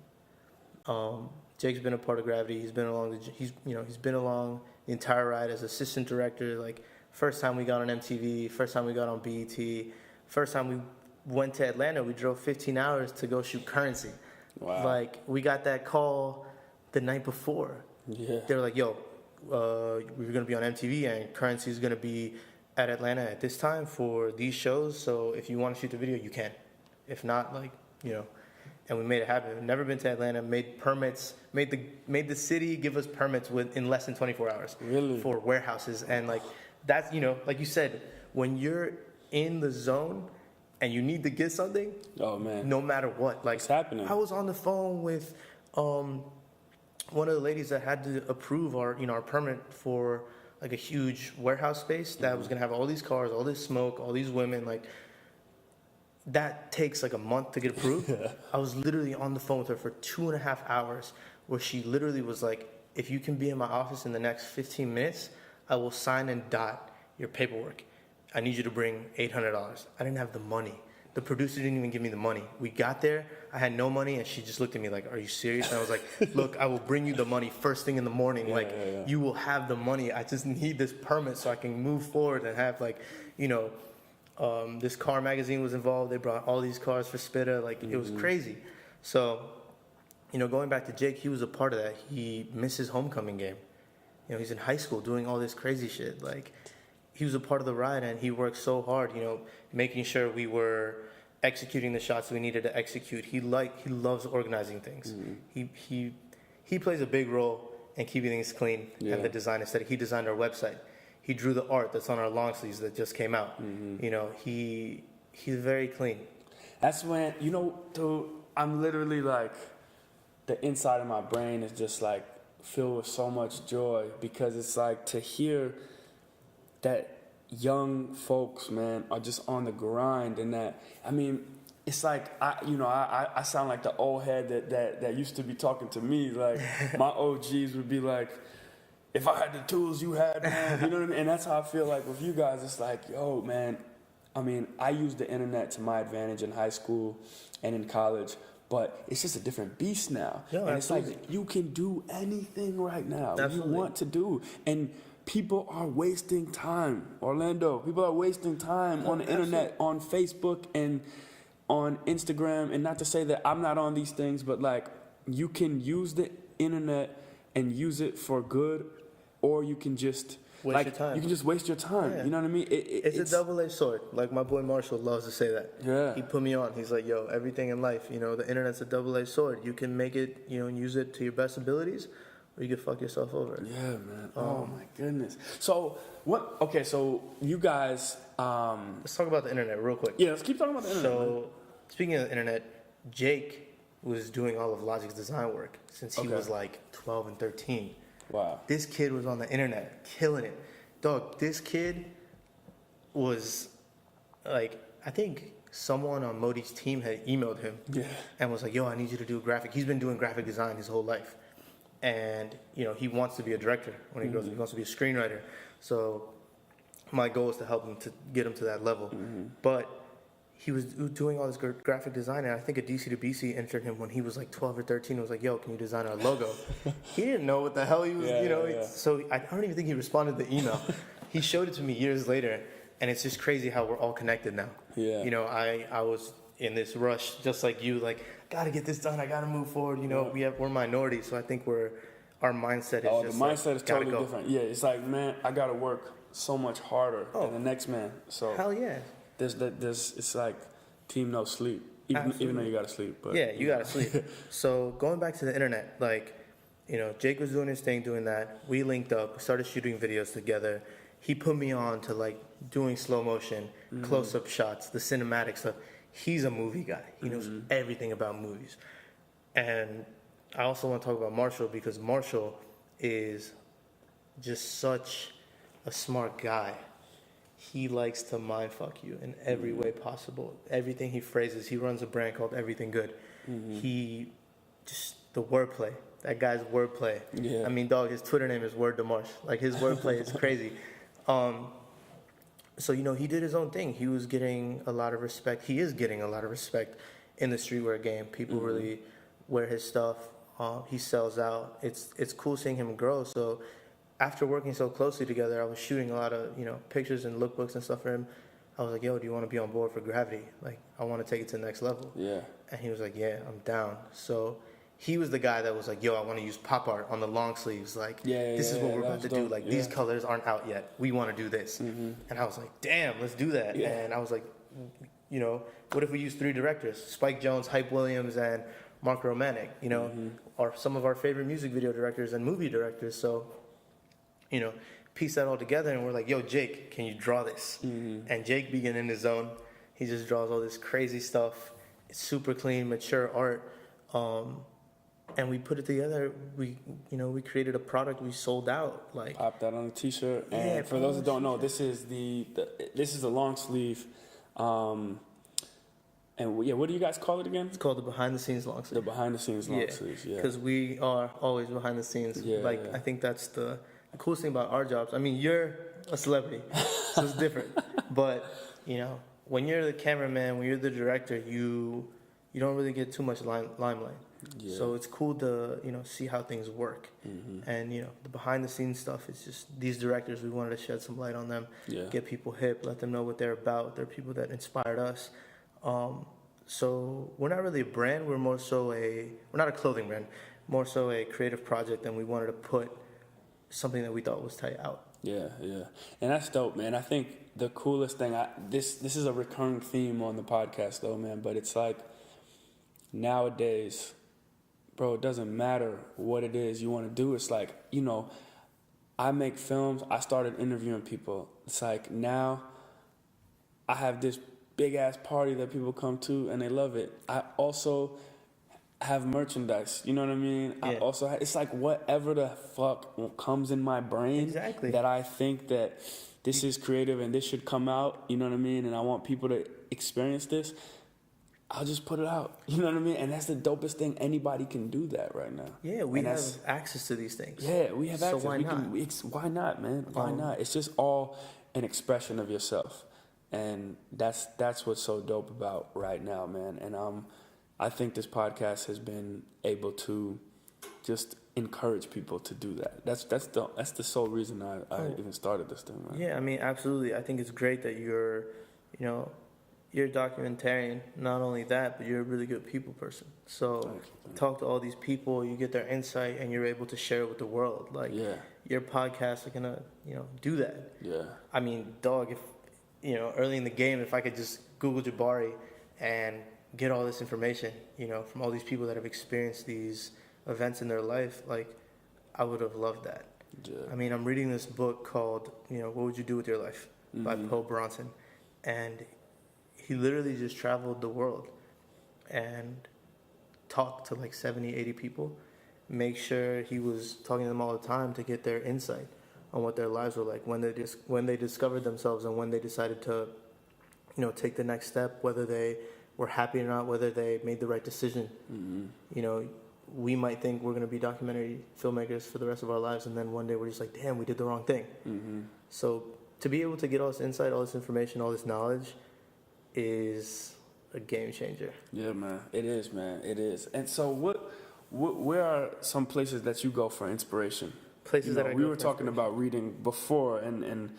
Speaker 2: Jake's been a part of GRVTY. He's been along he's been along the entire ride as assistant director. Like first time we got on MTV, first time we got on BET, first time we went to Atlanta, we drove 15 hours to go shoot Currency.
Speaker 1: Wow.
Speaker 2: Like we got that call the night before.
Speaker 1: Yeah.
Speaker 2: They were like, yo, we're gonna be on MTV and Currency is gonna be at Atlanta at this time for these shows, so if you want to shoot the video, you can. If not, and we made it happen. We've never been to Atlanta, made permits, made the city give us permits in less than 24 hours.
Speaker 1: Really?
Speaker 2: For warehouses. And that's, like you said, when you're in the zone and you need to get something,
Speaker 1: oh man,
Speaker 2: no matter what,
Speaker 1: it's happening.
Speaker 2: I was on the phone with one of the ladies that had to approve our permit for like a huge warehouse space that was gonna have all these cars, all this smoke, all these women. Like that takes like a month to get approved. I was literally on the phone with her for 2.5 hours, where she literally was like, "If you can be in my office in the next 15 minutes, I will sign and dot your paperwork. I need you to bring $800." I didn't have the money. The producer didn't even give me the money. We got there, I had no money, and she just looked at me like, "Are you serious?" And I was like, "Look, I will bring you the money first thing in the morning. You will have the money. I just need this permit so I can move forward and have This car magazine was involved. They brought all these cars for Spitta. Like, it was crazy. So, going back to Jake, he was a part of that. He missed his homecoming game. He's in high school doing all this crazy shit. Like, he was a part of the ride, and he worked so hard, making sure we were executing the shots we needed to execute. He loves organizing things. He plays a big role in keeping things clean and the design aesthetic. He designed our website. He drew the art that's on our long sleeves that just came out. He's very clean.
Speaker 1: That's when, dude, I'm literally like, the inside of my brain is just like filled with so much joy, because it's like to hear that young folks, man, are just on the grind, and that, I mean, it's like, I sound like the old head that used to be talking to me. Like, my OGs would be like, if I had the tools you had, man, you know what I mean? And that's how I feel like with you guys. It's like, yo, man, I mean, I used the internet to my advantage in high school and in college, but it's just a different beast now.
Speaker 2: Yeah,
Speaker 1: and
Speaker 2: absolutely.
Speaker 1: It's like, you can do anything right now
Speaker 2: Absolutely.
Speaker 1: you want to do. And people are wasting time, Orlando. People are wasting time on the internet, on Facebook and on Instagram. And not to say that I'm not on these things, but like, you can use the internet and use it for good, or you can just
Speaker 2: Waste your time.
Speaker 1: You can just waste your time.
Speaker 2: Yeah.
Speaker 1: You know what I mean?
Speaker 2: It's a double-edged sword. Like, my boy Marshall loves to say that.
Speaker 1: Yeah.
Speaker 2: He put me on. He's like, yo, everything in life, the internet's a double-edged sword. You can make it, and use it to your best abilities, or you can fuck yourself over.
Speaker 1: Yeah, man. Oh my goodness. So what? Okay, so you guys.
Speaker 2: Let's talk about the internet real quick.
Speaker 1: Yeah, let's keep talking about the internet.
Speaker 2: So, speaking of the internet, Jake was doing all of Logic's design work since he was like 12 and 13.
Speaker 1: Wow.
Speaker 2: This kid was on the internet, killing it. Dog, this kid was like, I think someone on Modi's team had emailed him and was like, yo, I need you to do a graphic. He's been doing graphic design his whole life. And, he wants to be a director when he grows up. He wants to be a screenwriter. So my goal is to help him to get him to that level. But he was doing all this graphic design, and I think a DC to BC interned him when he was like 12 or 13. He was like, yo, can you design our logo? He didn't know what the hell he was, So I don't even think he responded to the email. He showed it to me years later, and it's just crazy how we're all connected now. Yeah. I was in this rush, just like you, like, gotta get this done, I gotta move forward. We're minorities, so I think our mindset is
Speaker 1: the mindset is totally different. Yeah, it's like, man, I gotta work so much harder than the next man. So
Speaker 2: hell yeah.
Speaker 1: There's it's like team no sleep, even though you gotta sleep. But
Speaker 2: yeah, you gotta sleep. So going back to the internet, like, Jake was doing his thing, doing that. We linked up, we started shooting videos together. He put me on to like doing slow motion, close-up shots, the cinematic stuff. He's a movie guy. He knows everything about movies. And I also want to talk about Marshall, because Marshall is just such a smart guy. He likes to mindfuck you in every way possible. Everything he phrases, he runs a brand called Everything Good. He just, the wordplay, that guy's wordplay. Yeah. I mean, dog, his Twitter name is Word to Marsh. Like, his wordplay is crazy. So, he did his own thing. He was getting a lot of respect. He is getting a lot of respect in the streetwear game. People really wear his stuff. He sells out. It's cool seeing him grow. So after working so closely together, I was shooting a lot of, pictures and lookbooks and stuff for him. I was like, yo, do you want to be on board for GRVTY? Like, I want to take it to the next level. Yeah. And he was like, yeah, I'm down. So he was the guy that was like, yo, I want to use pop art on the long sleeves. Like, this is what we're about to do. Like, these colors aren't out yet. We want to do this. And I was like, damn, let's do that. Yeah. And I was like, what if we use 3 directors? Spike Jonze, Hype Williams, and Mark Romanek, are some of our favorite music video directors and movie directors. So, piece that all together, and we're like, yo, Jake, can you draw this? And Jake began in his zone. He just draws all this crazy stuff. It's super clean, mature art. And we put it together. We created a product. We sold out. Like,
Speaker 1: popped that on a t-shirt. And for those that don't know, this is the long sleeve. And what do you guys call it again?
Speaker 2: It's called the behind the scenes long sleeve.
Speaker 1: The behind the scenes long sleeves. Yeah.
Speaker 2: Because we are always behind the scenes. Yeah. Like, I think that's the coolest thing about our jobs. I mean, you're a celebrity, so it's different. But when you're the cameraman, when you're the director, you don't really get too much limelight.
Speaker 1: Yeah.
Speaker 2: So it's cool to, see how things work. And, the behind the scenes stuff is just these directors, we wanted to shed some light on them,
Speaker 1: Yeah.
Speaker 2: get people hip, let them know what they're about. They're people that inspired us. So we're not really a brand. We're not a clothing brand, more so a creative project. And we wanted to put something that we thought was tight out.
Speaker 1: Yeah, yeah. And that's dope, man. I think the coolest thing, this is a recurring theme on the podcast, though, man, but it's like nowadays, bro, it doesn't matter what it is you want to do. It's like, I make films. I started interviewing people. It's like now I have this big-ass party that people come to, and they love it. I also have merchandise, you know what I mean?
Speaker 2: Yeah.
Speaker 1: I also it's like whatever the fuck comes in my brain
Speaker 2: Exactly.
Speaker 1: that I think that this is creative and this should come out, you know what I mean? And I want people to experience this, I'll just put it out, you know what I mean? And that's the dopest thing. Anybody can do that right now.
Speaker 2: Yeah, we have access to these things.
Speaker 1: Yeah, we have access.
Speaker 2: So why not?
Speaker 1: Why not, man? Why not? It's just all an expression of yourself. And that's what's so dope about right now, man. And I think this podcast has been able to just encourage people to do that. That's the sole reason I even started this thing, man.
Speaker 2: Yeah, I mean, absolutely. I think it's great that you're a documentarian. Not only that, but you're a really good people person. So
Speaker 1: Thank you.
Speaker 2: talk to all these people, you get their insight, and you're able to share it with the world. Like,
Speaker 1: Yeah.
Speaker 2: your podcasts are gonna, do that.
Speaker 1: Yeah.
Speaker 2: I mean, dog, if, early in the game, if I could just Google Jabari and get all this information, from all these people that have experienced these events in their life, like, I would have loved that.
Speaker 1: Yeah.
Speaker 2: I mean, I'm reading this book called, What Would You Do With Your Life by Poe Bronson. And he literally just traveled the world and talked to like 70, 80 people. Make sure he was talking to them all the time to get their insight on what their lives were like when they discovered themselves and when they decided to, take the next step, whether they were happy or not, whether they made the right decision. We might think we're going to be documentary filmmakers for the rest of our lives, and then one day we're just like, damn, we did the wrong thing. So to be able to get all this insight, all this information, all this knowledge is a game changer.
Speaker 1: Yeah, man. It is, man. It is. And so where are some places that you go for inspiration?
Speaker 2: Places that I
Speaker 1: we
Speaker 2: go
Speaker 1: were
Speaker 2: for
Speaker 1: talking
Speaker 2: inspiration.
Speaker 1: about reading before and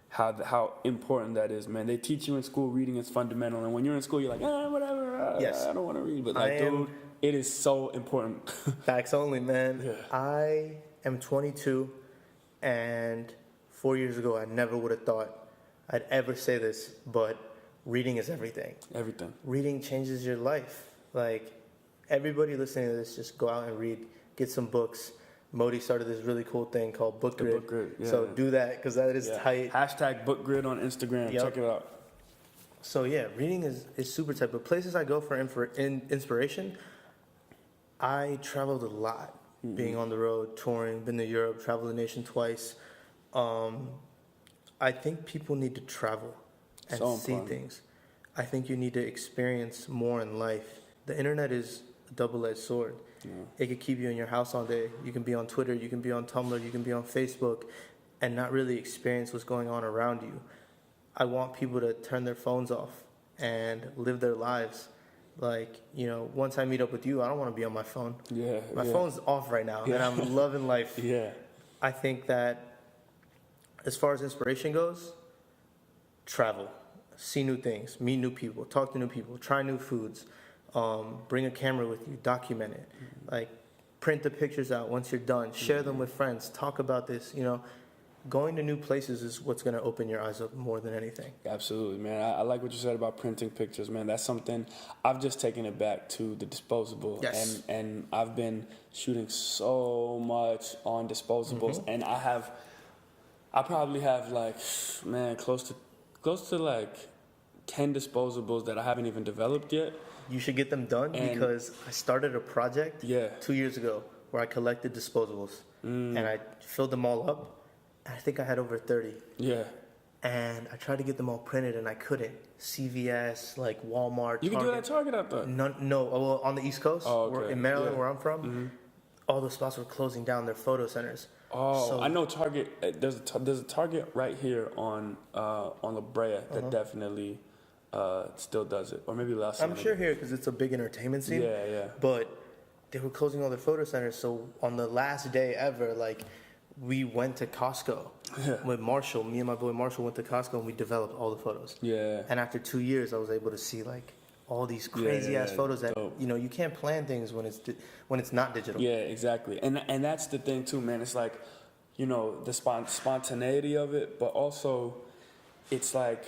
Speaker 1: how important that is, man. They teach you in school reading is fundamental, and when you're in school, you're like, whatever.
Speaker 2: Yes.
Speaker 1: I don't want to read, but like, dude, it is so important.
Speaker 2: Facts only, man.
Speaker 1: Yeah.
Speaker 2: I am 22, and 4 years ago, I never would have thought I'd ever say this, but reading is everything.
Speaker 1: Everything.
Speaker 2: Reading changes your life. Like, everybody listening to this, just go out and read, get some books. Modi started this really cool thing called Book Grid.
Speaker 1: Book Grid, yeah.
Speaker 2: So do that, because that is tight.
Speaker 1: Hashtag Book Grid on Instagram.
Speaker 2: Yep.
Speaker 1: Check it out.
Speaker 2: So yeah, reading is super tight. But places I go for inspiration, I traveled a lot, being on the road, touring, been to Europe, traveled the nation twice. I think people need to travel and see things. I think you need to experience more in life. The internet is a double-edged sword. Yeah. It could keep you in your house all day. You can be on Twitter, you can be on Tumblr, you can be on Facebook, and not really experience what's going on around you. I want people to turn their phones off and live their lives. Like, once I meet up with you, I don't want to be on my phone.
Speaker 1: Yeah.
Speaker 2: My phone's off right now, and I'm loving life.
Speaker 1: Yeah.
Speaker 2: I think that as far as inspiration goes, travel, see new things, meet new people, talk to new people, try new foods, bring a camera with you, document it, like print the pictures out once you're done, share them with friends, talk about this, Going to new places is what's going to open your eyes up more than anything.
Speaker 1: Absolutely, man. I like what you said about printing pictures, man. That's something I've just taken it back to the disposable.
Speaker 2: Yes.
Speaker 1: And I've been shooting so much on disposables, and I probably have like, man, close to like 10 disposables that I haven't even developed yet.
Speaker 2: You should get them done because I started a project 2 years ago where I collected disposables and I filled them all up. I think I had over 30.
Speaker 1: Yeah.
Speaker 2: And I tried to get them all printed and I couldn't. CVS, like Walmart,
Speaker 1: You can do that at Target out there.
Speaker 2: No, well, on the East Coast, in Maryland, where I'm from, all those spots were closing down their photo centers.
Speaker 1: Oh,
Speaker 2: so,
Speaker 1: I know Target. There's a Target right here on La Brea that definitely still does it, or maybe last.
Speaker 2: I'm sure here because it's a big entertainment scene.
Speaker 1: Yeah.
Speaker 2: But they were closing all their photo centers. So on the last day ever, like, we went to Costco with Marshall. Me and my boy Marshall went to Costco and we developed all the photos.
Speaker 1: Yeah.
Speaker 2: And after 2 years, I was able to see like all these crazy ass photos that
Speaker 1: dope.
Speaker 2: you know you can't plan things when it's not digital.
Speaker 1: Yeah, exactly. And that's the thing too, man. It's like, you know, the spontaneity of it, but also it's like,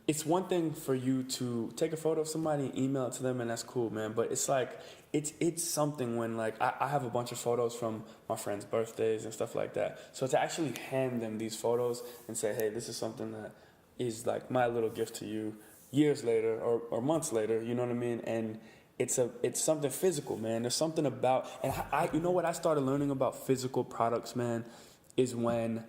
Speaker 1: it's one thing for you to take a photo of somebody and email it to them, and that's cool, man. But it's like, it's something when, like, I have a bunch of photos from my friends' birthdays and stuff like that. So to actually hand them these photos and say, hey, this is something that is like my little gift to you years later or months later, you know what I mean? And it's something physical, man. There's something about, and you know what I started learning about physical products, man, is when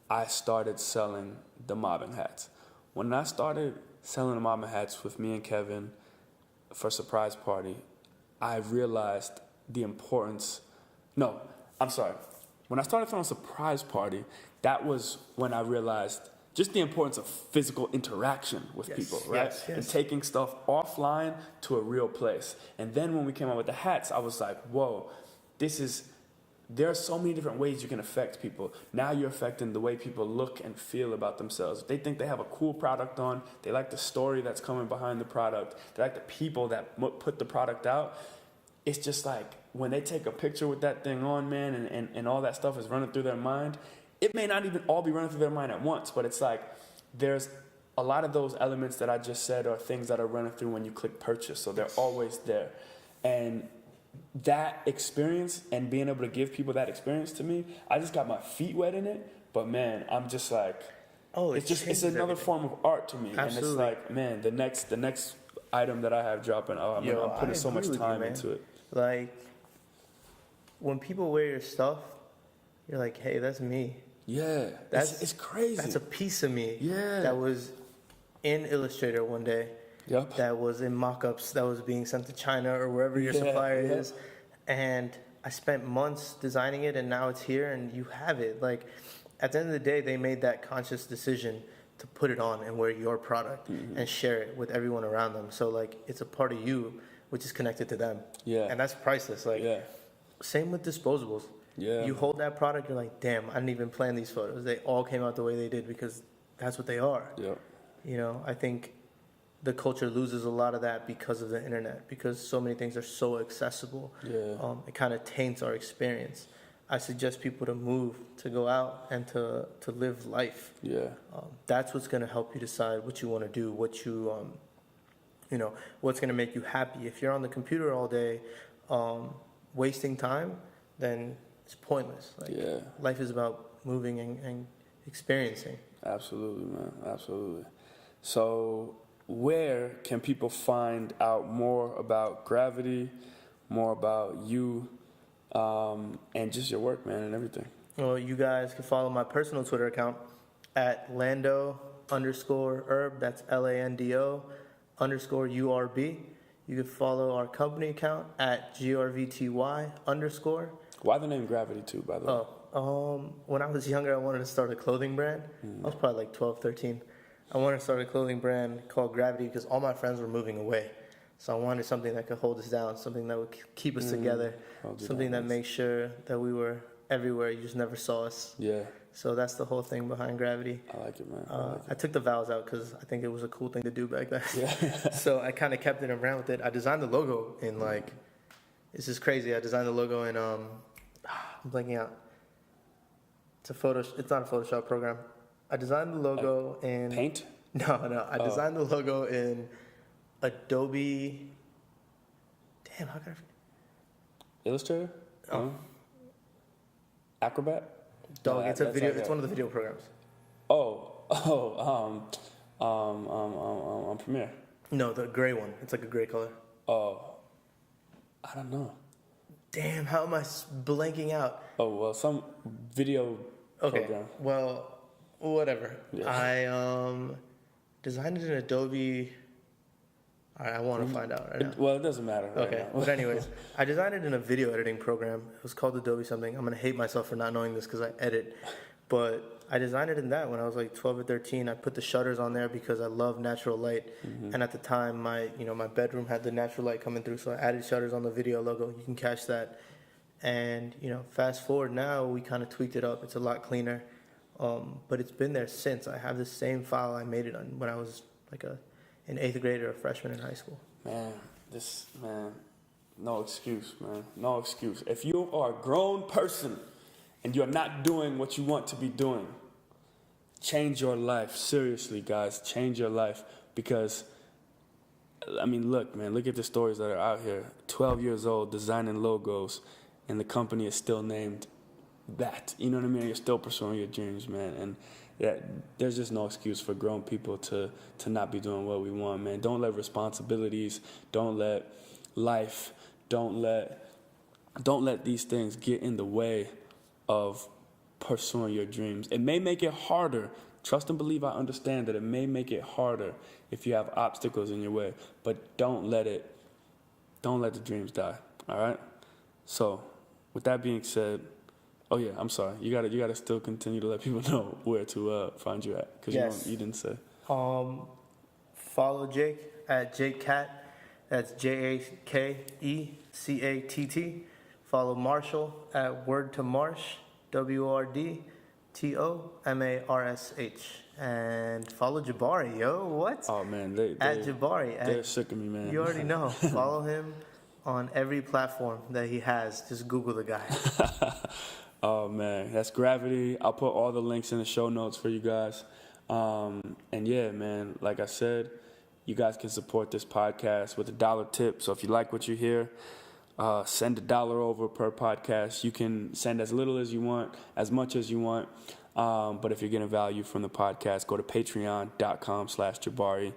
Speaker 1: I started selling the mobbing hats. When I started selling the mobbing hats with me and Kevin for surprise party, I realized the importance. No, I'm sorry. When I started throwing a surprise party, that was when I realized just the importance of physical interaction with people, right?
Speaker 2: Yes.
Speaker 1: And taking stuff offline to a real place. And then when we came out with the hats, I was like, whoa, there are so many different ways you can affect people. Now you're affecting the way people look and feel about themselves. If they think they have a cool product on, they like the story that's coming behind the product, they like the people that put the product out. It's just like when they take a picture with that thing on, man, and all that stuff is running through their mind, it may not even all be running through their mind at once, but it's like there's a lot of those elements that I just said are things that are running through when you click purchase. So they're always there. And that experience and being able to give people that experience to me, I just got my feet wet in it. But man, I'm just like, it's another form of art to me.
Speaker 2: Absolutely.
Speaker 1: And it's like, man, the next item that I have dropping, I'm putting so much time into it.
Speaker 2: Like, when people wear your stuff, you're like, hey, that's me.
Speaker 1: Yeah, it's crazy.
Speaker 2: That's a piece of me.
Speaker 1: Yeah.
Speaker 2: That was in Illustrator one day.
Speaker 1: Yep.
Speaker 2: That was in mock-ups that was being sent to China or wherever your supplier is. And I spent months designing it, and now it's here and you have it. Like, at the end of the day, they made that conscious decision to put it on and wear your product and share it with everyone around them. So, like, it's a part of you which is connected to them.
Speaker 1: Yeah.
Speaker 2: And that's priceless. Like, same with disposables.
Speaker 1: Yeah.
Speaker 2: You hold that product, you're like, damn, I didn't even plan these photos. They all came out the way they did because that's what they are.
Speaker 1: Yeah.
Speaker 2: You know, I think the culture loses a lot of that because of the internet, because so many things are so accessible.
Speaker 1: Yeah.
Speaker 2: It kind of taints our experience. I suggest people to move, to go out and to live life.
Speaker 1: Yeah.
Speaker 2: That's what's going to help you decide what you want to do, what you, what's going to make you happy. If you're on the computer all day, wasting time, then it's pointless. Like, life is about moving and experiencing.
Speaker 1: Absolutely, man. Absolutely. So, where can people find out more about GRVTY, more about you, and just your work, man, and everything?
Speaker 2: Well, you guys can follow my personal Twitter account at Lando_Urb. That's LANDO_URB. You can follow our company account at GRVTY_.
Speaker 1: Why the name GRVTY too, by the way?
Speaker 2: When I was younger, I wanted to start a clothing brand. I was probably like 12, 13. I wanted to start a clothing brand called GRVTY because all my friends were moving away. So I wanted something that could hold us down, something that would keep us together, something that makes sure that we were everywhere. You just never saw us.
Speaker 1: Yeah.
Speaker 2: So that's the whole thing behind GRVTY.
Speaker 1: I like it, man.
Speaker 2: I took the vowels out because I think it was a cool thing to do back then.
Speaker 1: Yeah.
Speaker 2: So I kind of kept it and ran with it. I designed the logo in this is crazy. I designed the logo in, I'm blanking out. It's not a Photoshop program. I designed the logo in
Speaker 1: Paint?
Speaker 2: No. I designed the logo in Adobe. Damn, how can I forget?
Speaker 1: Illustrator? Acrobat?
Speaker 2: Dog, it's a video. It's one of the video programs.
Speaker 1: Premiere.
Speaker 2: No, the gray one. It's like a gray color.
Speaker 1: I don't know.
Speaker 2: Damn, how am I blanking out?
Speaker 1: Some video program.
Speaker 2: Well, whatever.
Speaker 1: Yeah.
Speaker 2: I designed it in Adobe. All right, I want to find out right now.
Speaker 1: Well, it doesn't matter. Right now.
Speaker 2: But anyways, I designed it in a video editing program. It was called Adobe something. I'm gonna hate myself for not knowing this because I edit. But I designed it in that when I was like 12 or 13. I put the shutters on there because I love natural light. And at the time, my bedroom had the natural light coming through, so I added shutters on the video logo. You can catch that. And fast forward now, we kind of tweaked it up. It's a lot cleaner, but it's been there since. I have the same file I made it on when I was like an 8th grade or a freshman in high school.
Speaker 1: Man, no excuse, man. No excuse. If you are a grown person and you're not doing what you want to be doing, change your life. Seriously, guys, change your life. Because, I mean, look, man, look at the stories that are out here. 12 years old, designing logos, and the company is still named that. You know what I mean? You're still pursuing your dreams, man. And there's just no excuse for grown people to not be doing what we want, man. Don't let responsibilities, don't let life, don't let these things get in the way of pursuing your dreams. It may make it harder. Trust and believe I understand that it may make it harder if you have obstacles in your way, but don't let the dreams die. All right? So, with that being said, oh yeah, I'm sorry. You gotta still continue to let people know where to find you at, because
Speaker 2: Yes.
Speaker 1: you didn't say.
Speaker 2: Follow Jake at JakeCat. That's JakeCatt. Follow Marshall at Word to Marsh, WordToMarsh. And follow Jabari, yo. What?
Speaker 1: Oh man,
Speaker 2: At Jabari.
Speaker 1: They're sick of me, man.
Speaker 2: You already know. Follow him on every platform that he has. Just Google the guy.
Speaker 1: Oh man, that's GRVTY. I'll put all the links in the show notes for you guys. And yeah, man, like I said, you guys can support this podcast with $1 tip. So if you like what you hear, send $1 over per podcast. You can send as little as you want, as much as you want. But if you're getting value from the podcast, go to patreon.com/Jabari.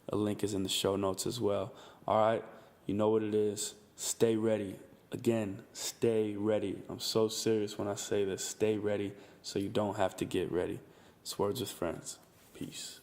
Speaker 1: A link is in the show notes as well. All right, you know what it is. Stay ready. Again, stay ready. I'm so serious when I say this. Stay ready so you don't have to get ready. It's Words with Friends. Peace.